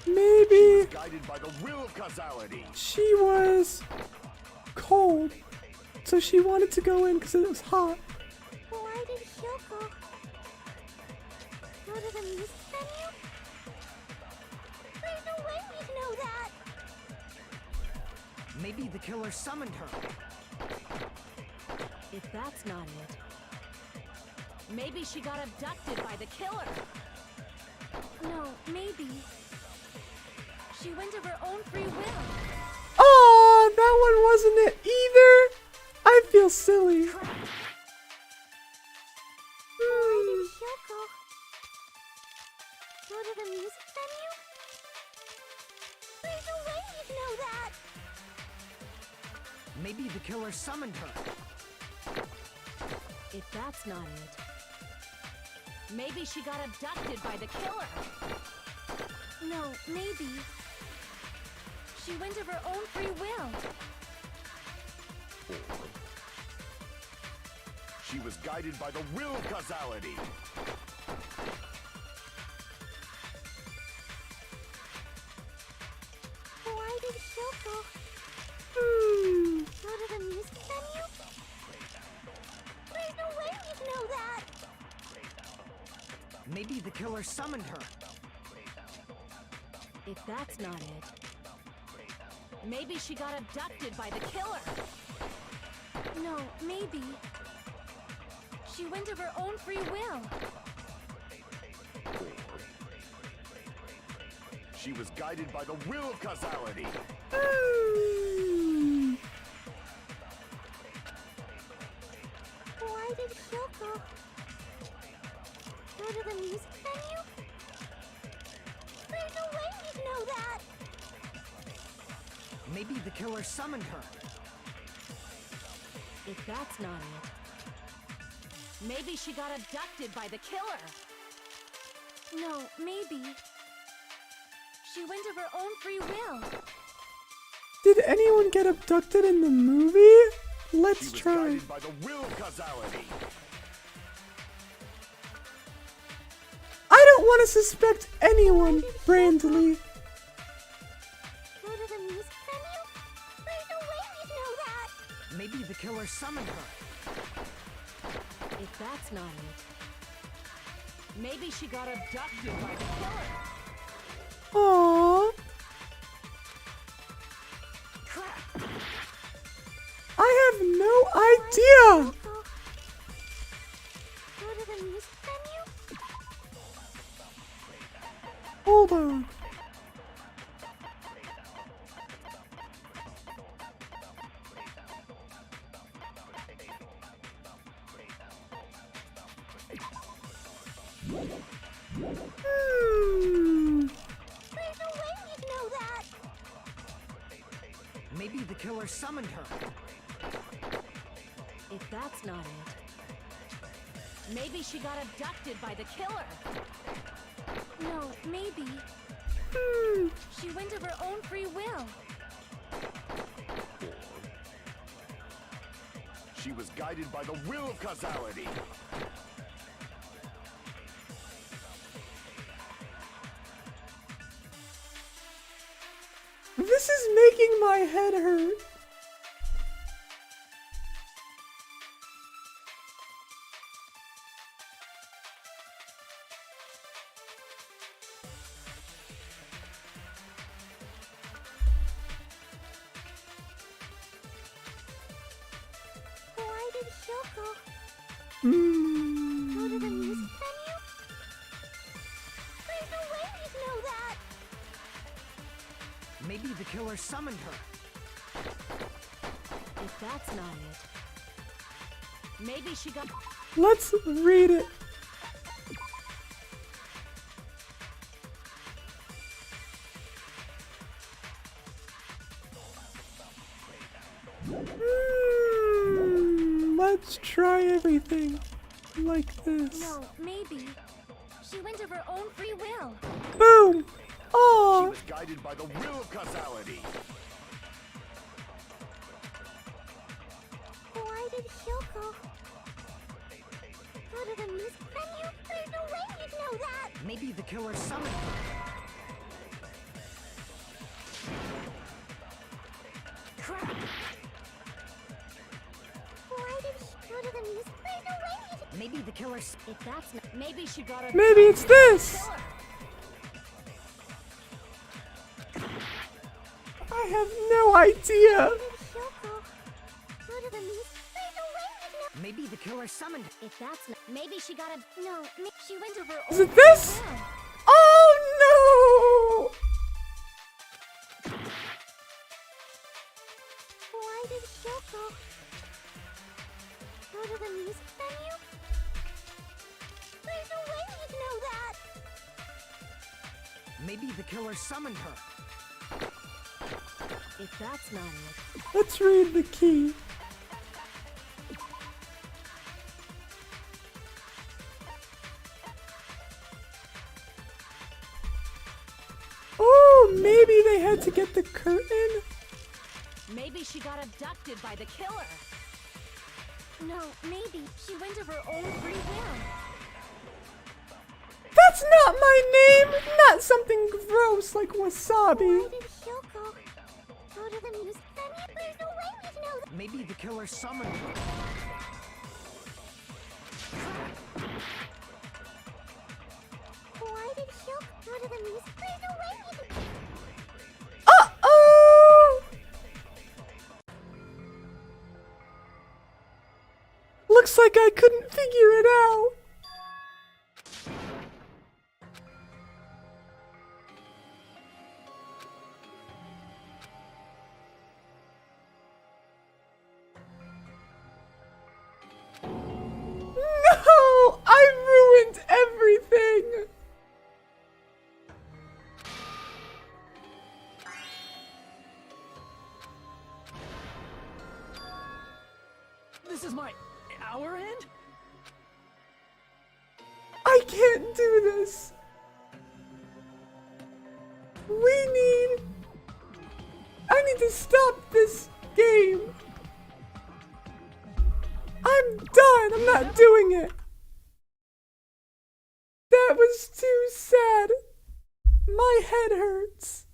Maybe Guided by the will of causality. she was cold, so she wanted to go in because it was hot. Why did Hyoko go to the music venue? There's no way we'd know that! Maybe the killer summoned her. If that's not it, maybe she got abducted by the killer. No, maybe. She went of her own free will. Oh, that one wasn't it either. I feel silly. Why did Hyoko go to the music venue? There's no way we'd know that! Maybe the killer summoned her. If that's not it, maybe she got abducted by the killer. No, maybe. She went of her own free will. Or she was guided by the will of causality. Why did Hyoko go to the music venue? There's no way we'd know that! Maybe the killer summoned her. If that's not it, maybe she got abducted by the killer. No, maybe. She went of her own free will. Or she was guided by the will of causality. Why did Hyoko go to the music venue? There's no way we'd know that! Maybe the killer summoned her. If that's not it, maybe she got abducted by the killer. No, maybe. She went of her own free will. Did anyone get abducted in the movie? She Let's was try. guided by the will of causality. I don't want to suspect anyone, Brandley. Go to the music venue? There's no way we'd know that! Maybe the killer summoned her. If that's not it, maybe she got abducted by the killer. Aww. Crap! I have no idea. Go to the music venue? Hold on. There's no way we'd know that! Maybe the killer summoned her. If that's not it, maybe she got abducted by the killer. No, maybe. She went of her own free will. She was guided by the will of causality. This is making my head hurt. Why did Hyoko Hmm. go to the music venue? There's no way we'd know that! Maybe the killer summoned her. If that's not it, maybe she got. Let's read it. Let's try everything like this. No, maybe. She went of her own free will. Boom! She Oh, was guided by the will of causality. Why did Hyoko go to the music venue? There's no way we'd know that! Maybe the killer summoned her. Crap! Why did she go to the music? There's no way we'd... Maybe the killer. If that's not, maybe she got abducted. maybe it's this. Killer. I have no idea. Did Hyoko go to the music? There's no way we'd know... Maybe the killer summoned her. If that's not, maybe she got a. No, she went of her own Is it this? free will. Oh Why did Hyoko go to the music venue? There's no way we'd know that! Maybe the killer summoned her. If that's not it, no! Let's read the key. Oh, maybe they had to get the curtain? maybe she got abducted by the killer. No, maybe. She went of her own free will. That's not my name! Not something gross like wasabi. Why did Hyoko go to the music venue? There's no way we'd know that! Maybe the killer summoned her. Why did Hyoko go to the music? There's no way we'd... Uh-oh! Looks like I couldn't figure it out. No! I ruined everything! This is my hour end? I can't do this. I need to stop this game. I'm done. I'm not doing it. That was too sad. My head hurts.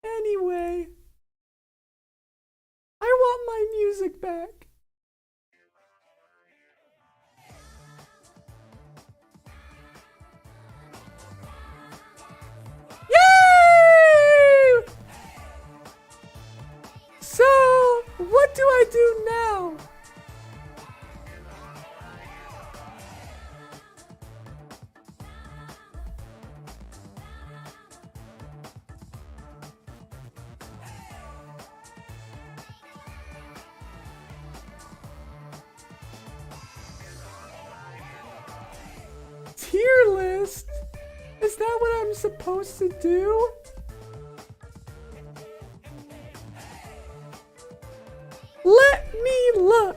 Anyway. I want my music back. Yay! So, what do I do now? Tier list? Is that what I'm supposed to do? Let me look.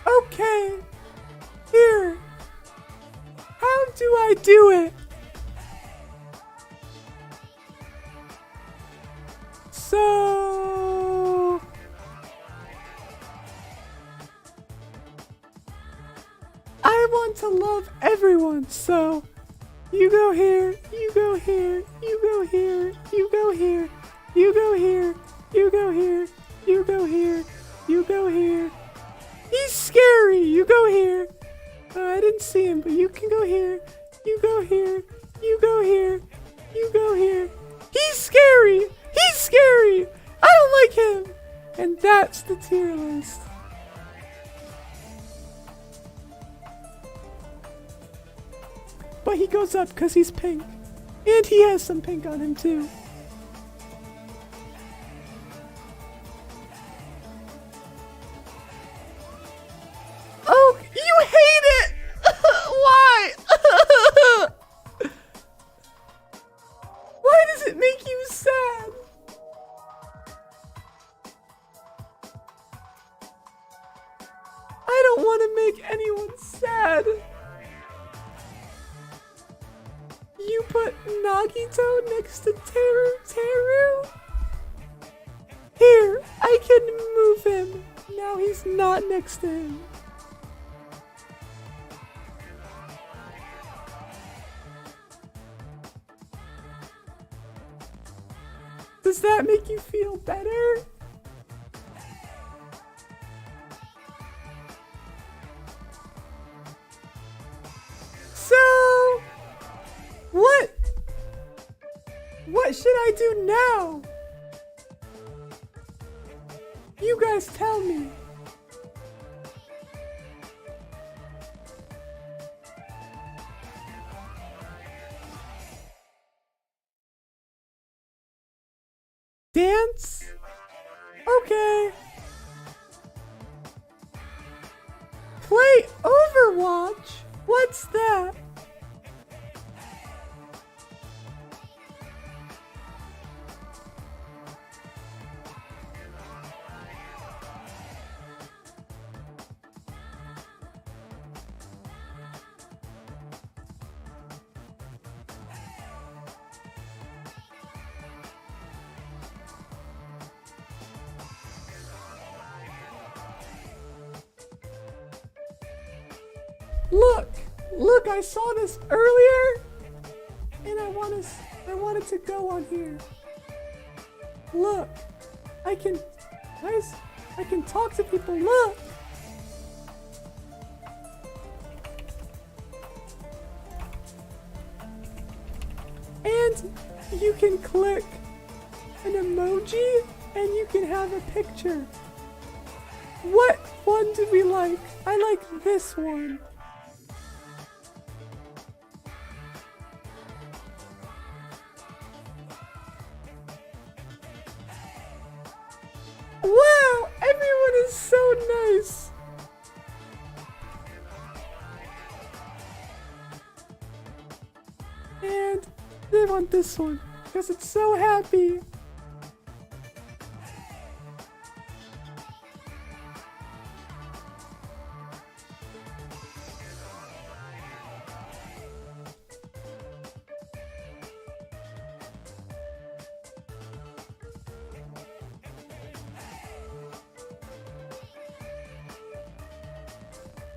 Okay, here. How do I do it? So... I want to love everyone, so... You go here, you go here, you go here, you go here, you go here, you go here, you go here, you go here. He's scary! You go here! I didn't see him, but you can go here. You go here. You go here. You go here. He's scary! He's scary! I don't like him! And that's the tier list. But he goes up because he's pink. And he has some pink on him too. Oh, you hate it! Why? Why does it make you sad? I don't want to make anyone sad. You put Nagito next to Teru? Here, I can move him. Now he's not next to him. Does that make you feel better? So, what should I do now? You guys tell me. Dance? Okay. Play Overwatch? What's that? Look, I saw this earlier, and I wanted to go on here. Look, I can talk to people, look. And you can click an emoji, and you can have a picture. What one do we like? I like this one. Wow, everyone is so nice. And they want this one because it's so happy.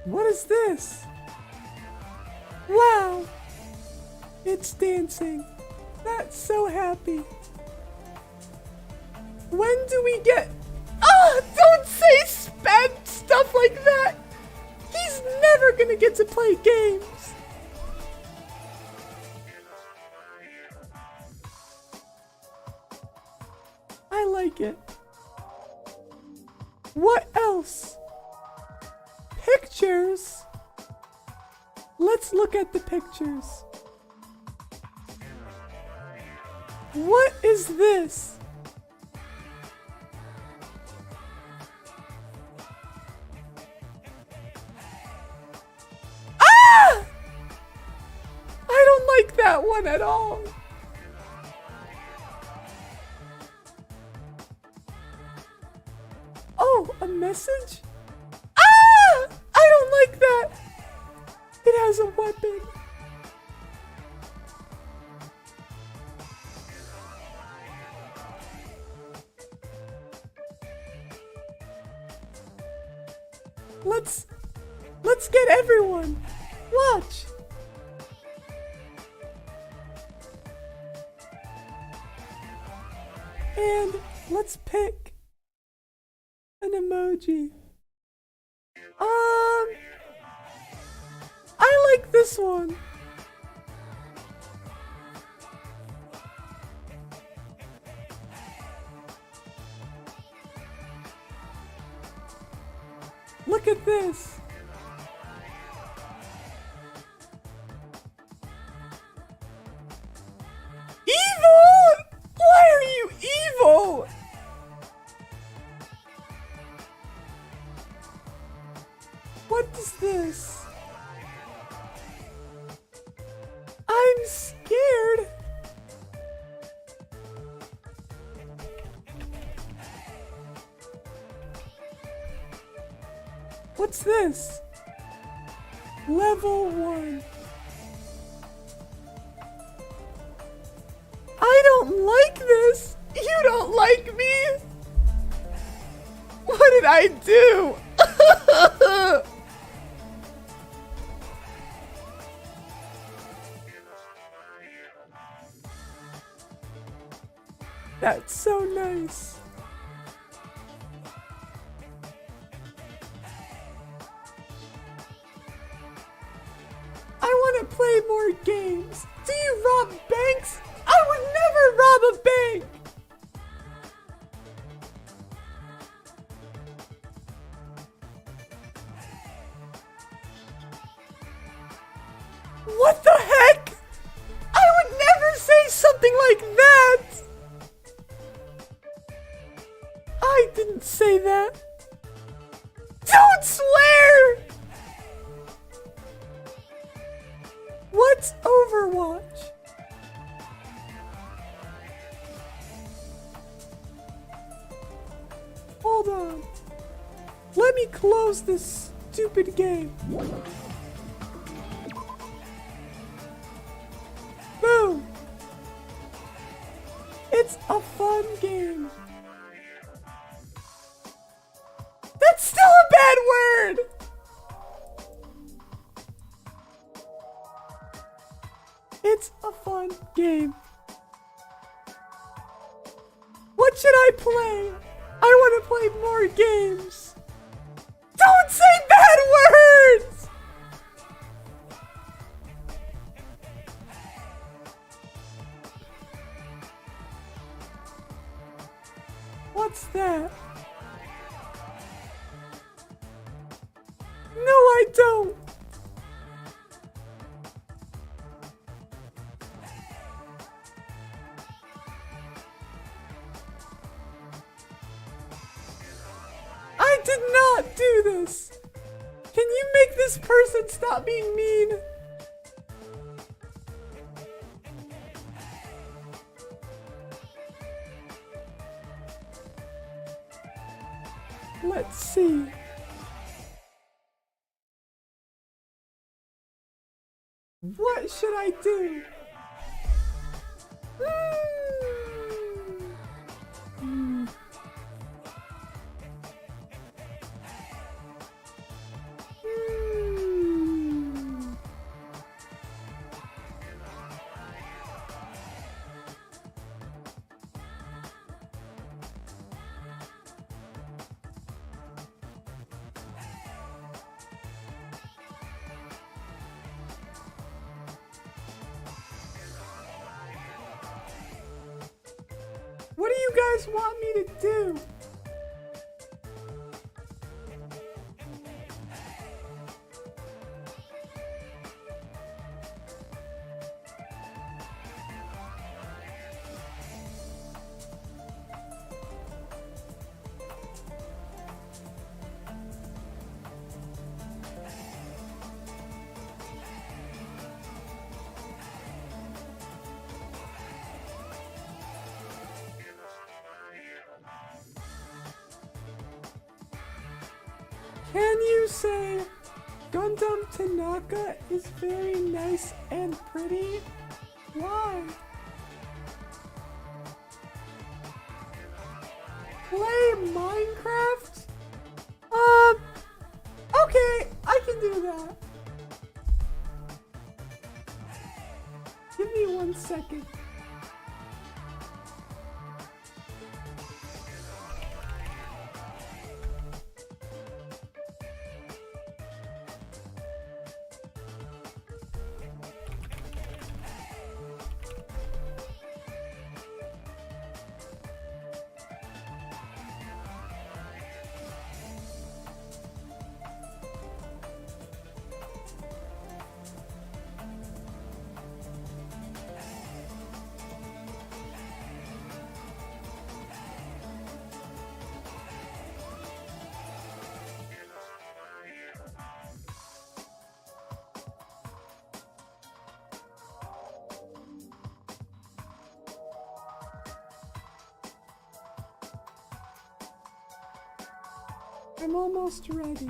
What is this? Wow! It's dancing. That's so happy. When do we get... Ah! Don't say spam stuff like that! He's never gonna get to play games! I like it. What else? Pictures? Let's look at the pictures. What is this? Ah! I don't like that one at all. Oh, a message? Ah! I don't like that. It has a weapon. Let's get everyone. Watch. And let's pick an emoji. I like this one. Look at this. Evil! Why are you evil? What is this? I'm scared. What's this? Level 1. I don't like this. You don't like me. What did I do? That's so nice. I want to play more games. Do you rob banks? I would never rob a bank. What the heck? I would never say something like that. I didn't say that. Don't swear! What's Overwatch? Hold on. Let me close this stupid game. Boom! It's a fun game. That's still a bad word! It's a fun game. What should I play? I want to play more games. Don't say bad words! What's that? No, I don't. I did not do this. Can you make this person stop being mean? Let's see. What should I do? you guys want me to do? Can you say Gundam Tanaka is very nice and pretty? Why? Play Minecraft? Okay, I can do that. Give me 1 second. I'm almost ready.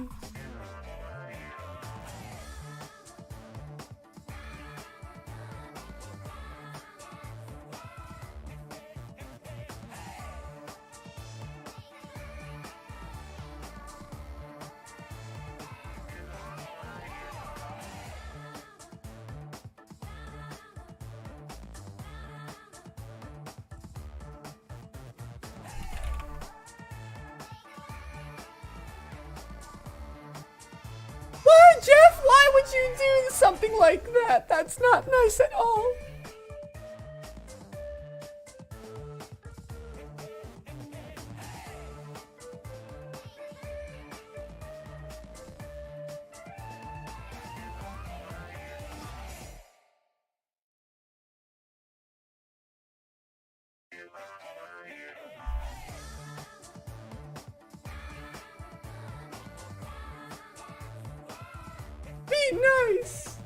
Jeff, why would you do something like that? That's not nice at all. Be nice!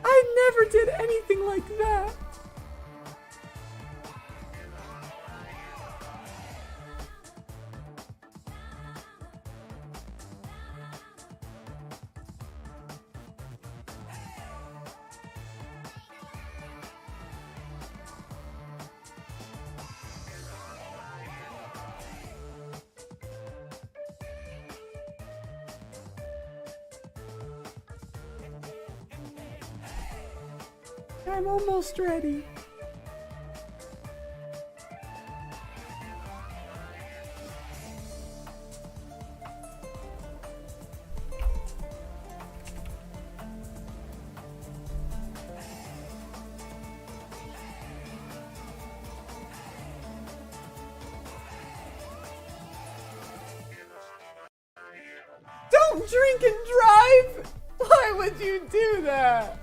I never did anything like that. I'm almost ready. Don't drink and drive! Why would you do that?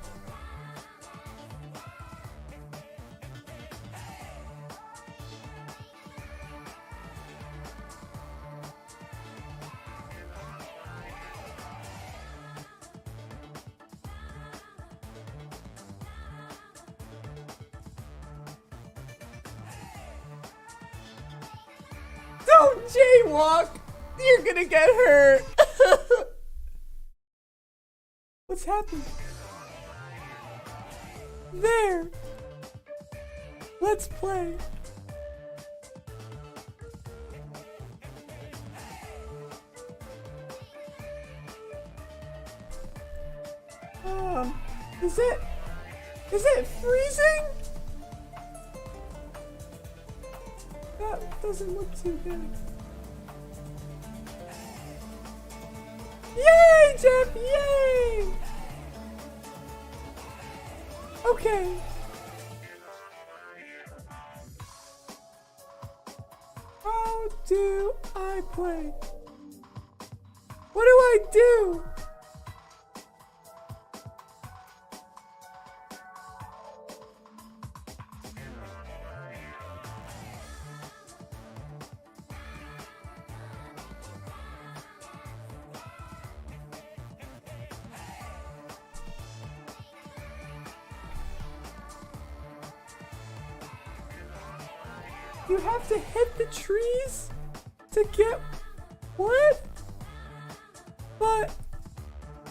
Don't jaywalk! You're gonna get hurt! What's happened? There! Let's play! Is it freezing? That doesn't look too good. Yay, Jeff! Yay! Okay. How do I play? What do I do? You have to hit the trees to get what? But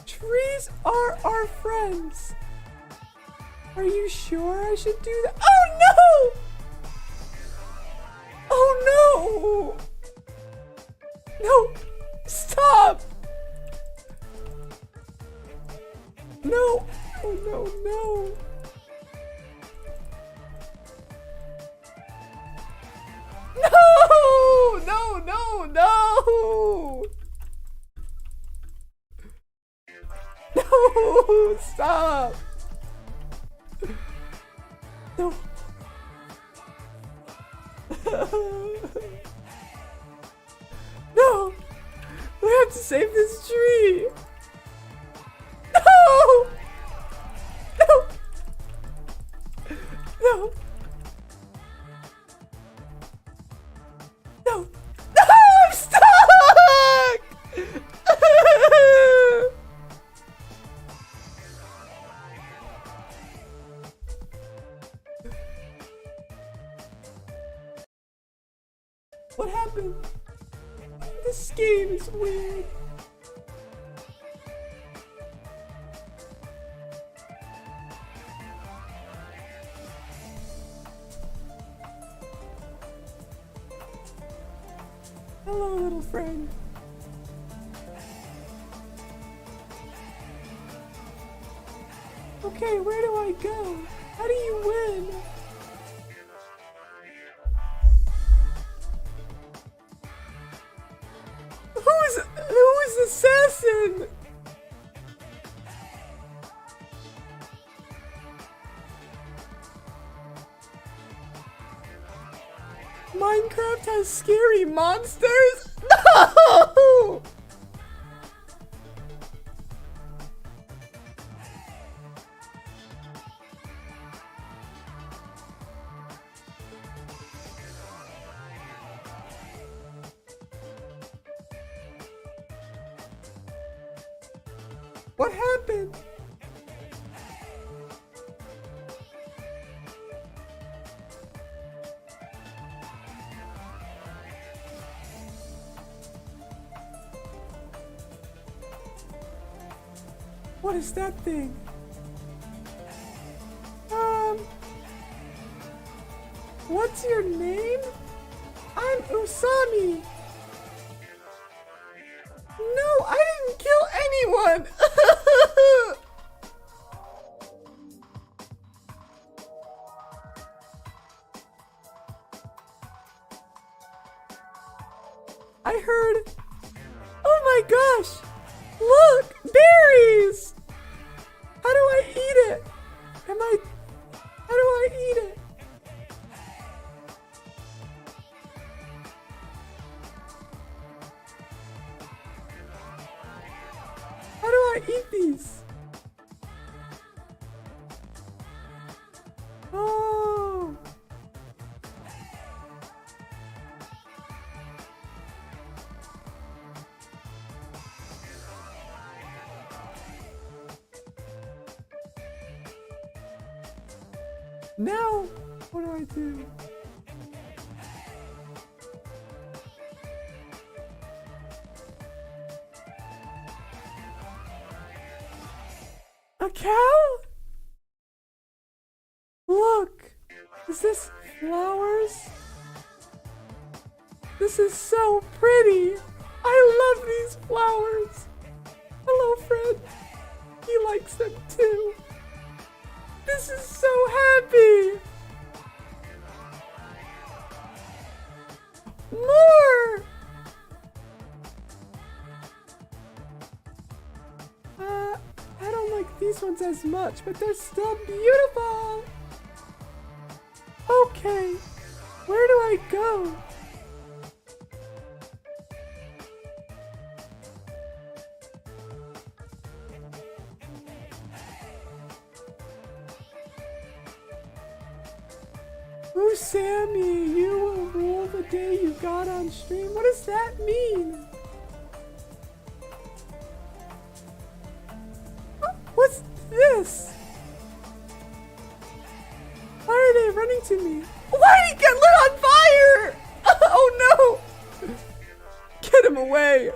trees are our friends. Are you sure I should do that? Oh no! Oh no! No! Stop! No! Oh no, no! No! No, no, no! No! Stop! No! No! We have to save this tree! No! No! No! No! No! I'm stuck! What happened? This game is weird. Hello, little friend. Okay, where do I go? How do you win? Who is assassin? Minecraft has scary monsters? No! What happened? What is that thing? What's your name? I'm Usami. No, I didn't kill anyone. I heard. Oh my gosh! Look, berries. How do I eat it? How do I eat it? How do I eat these? Oh. Now, what do I do? A cow? Look, is this flowers? This is so pretty. I love these flowers. Hello, Fred. He likes them too. This is so happy. More. I don't like these ones as much, but they're still beautiful. Okay, where do I go? Sammy, you will rule the day you got on stream. What does that mean? What's this? Why are they running to me? Why did he get lit on fire? Oh no! Get him away!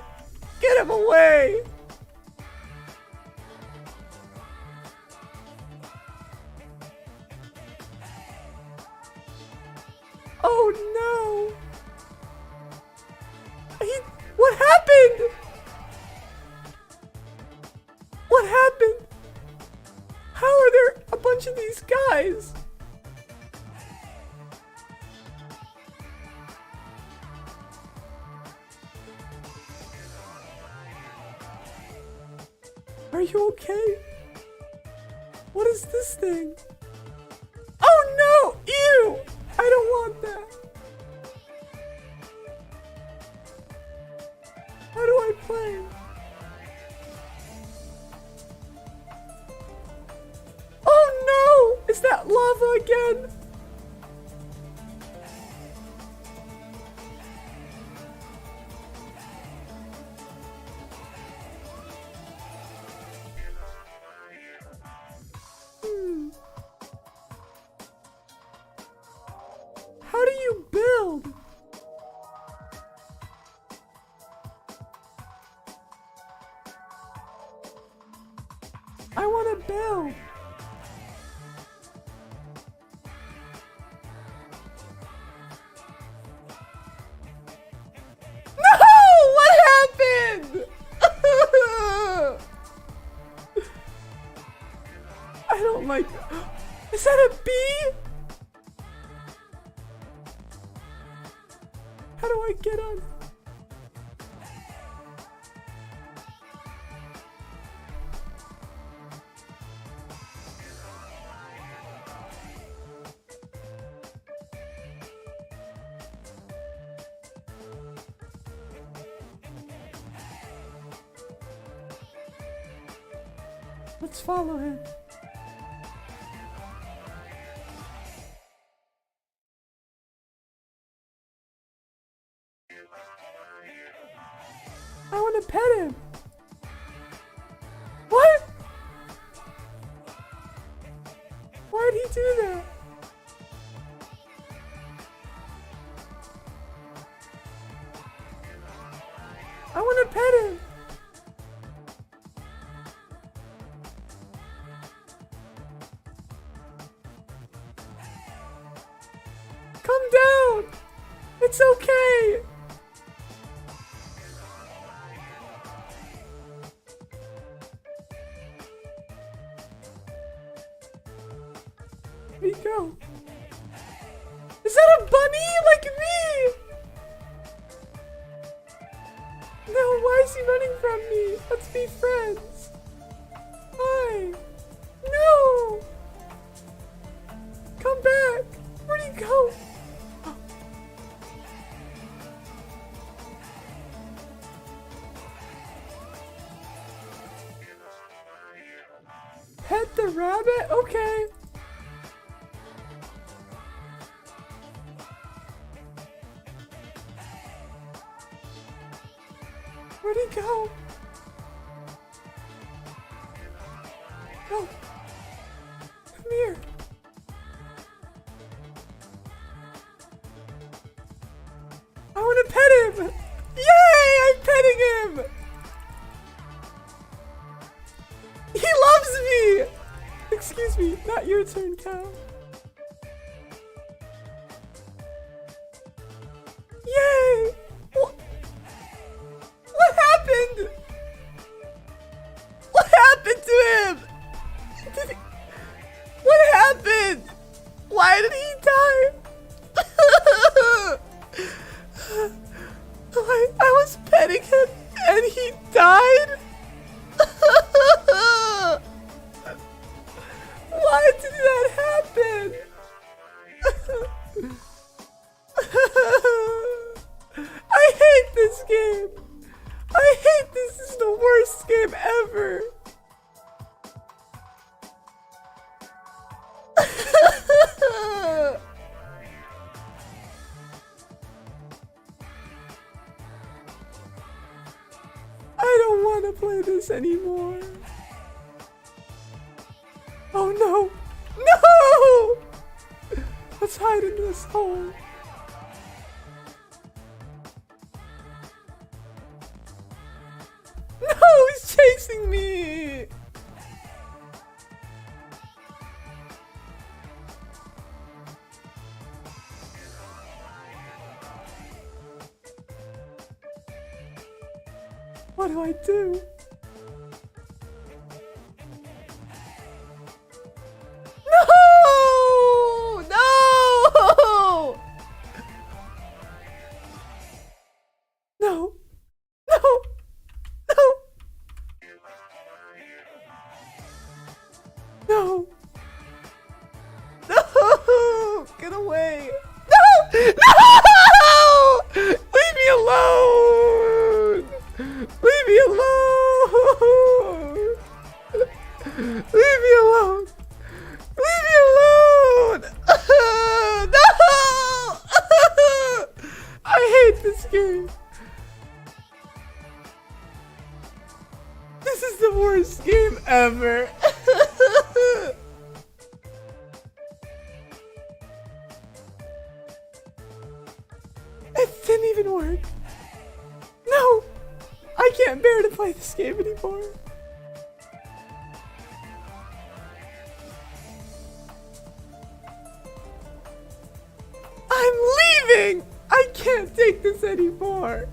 Get him away! Oh no! What happened? What happened? How are there a bunch of these guys? Are you okay? What is this thing? Oh no! Ew! I don't want that. How do I play? Oh no! Is that lava again? How do you build? I want to build. No! What happened? I don't like that. Is that a bee? How do I get on? Let's follow him. I want to pet him. What? Why did he do that? I want to pet him. Come down. It's okay. Where'd he go? Is that a bunny like me? No, why is he running from me? Let's be friends. Hi. No. Come back. Where'd he go? Pet the rabbit? Okay. Where'd he go? No. Come here. I want to pet him. Yay! I'm petting him. He loves me. Excuse me. Not your turn, cow. Yay! What happened? What happened to him? What happened? Why did he die? I was petting him and he died? Why did that happen? want to play this anymore. Oh no! No! Let's hide in this hole. No, he's chasing me! What do I do? No! No! No! No! No! No! No! Get away! No! No! Leave me alone! Leave me alone! Leave me alone! Leave me alone! No! I hate this game. This is the worst game ever. It didn't even work. No! I can't bear to play this game anymore. I'm leaving! I can't take this anymore.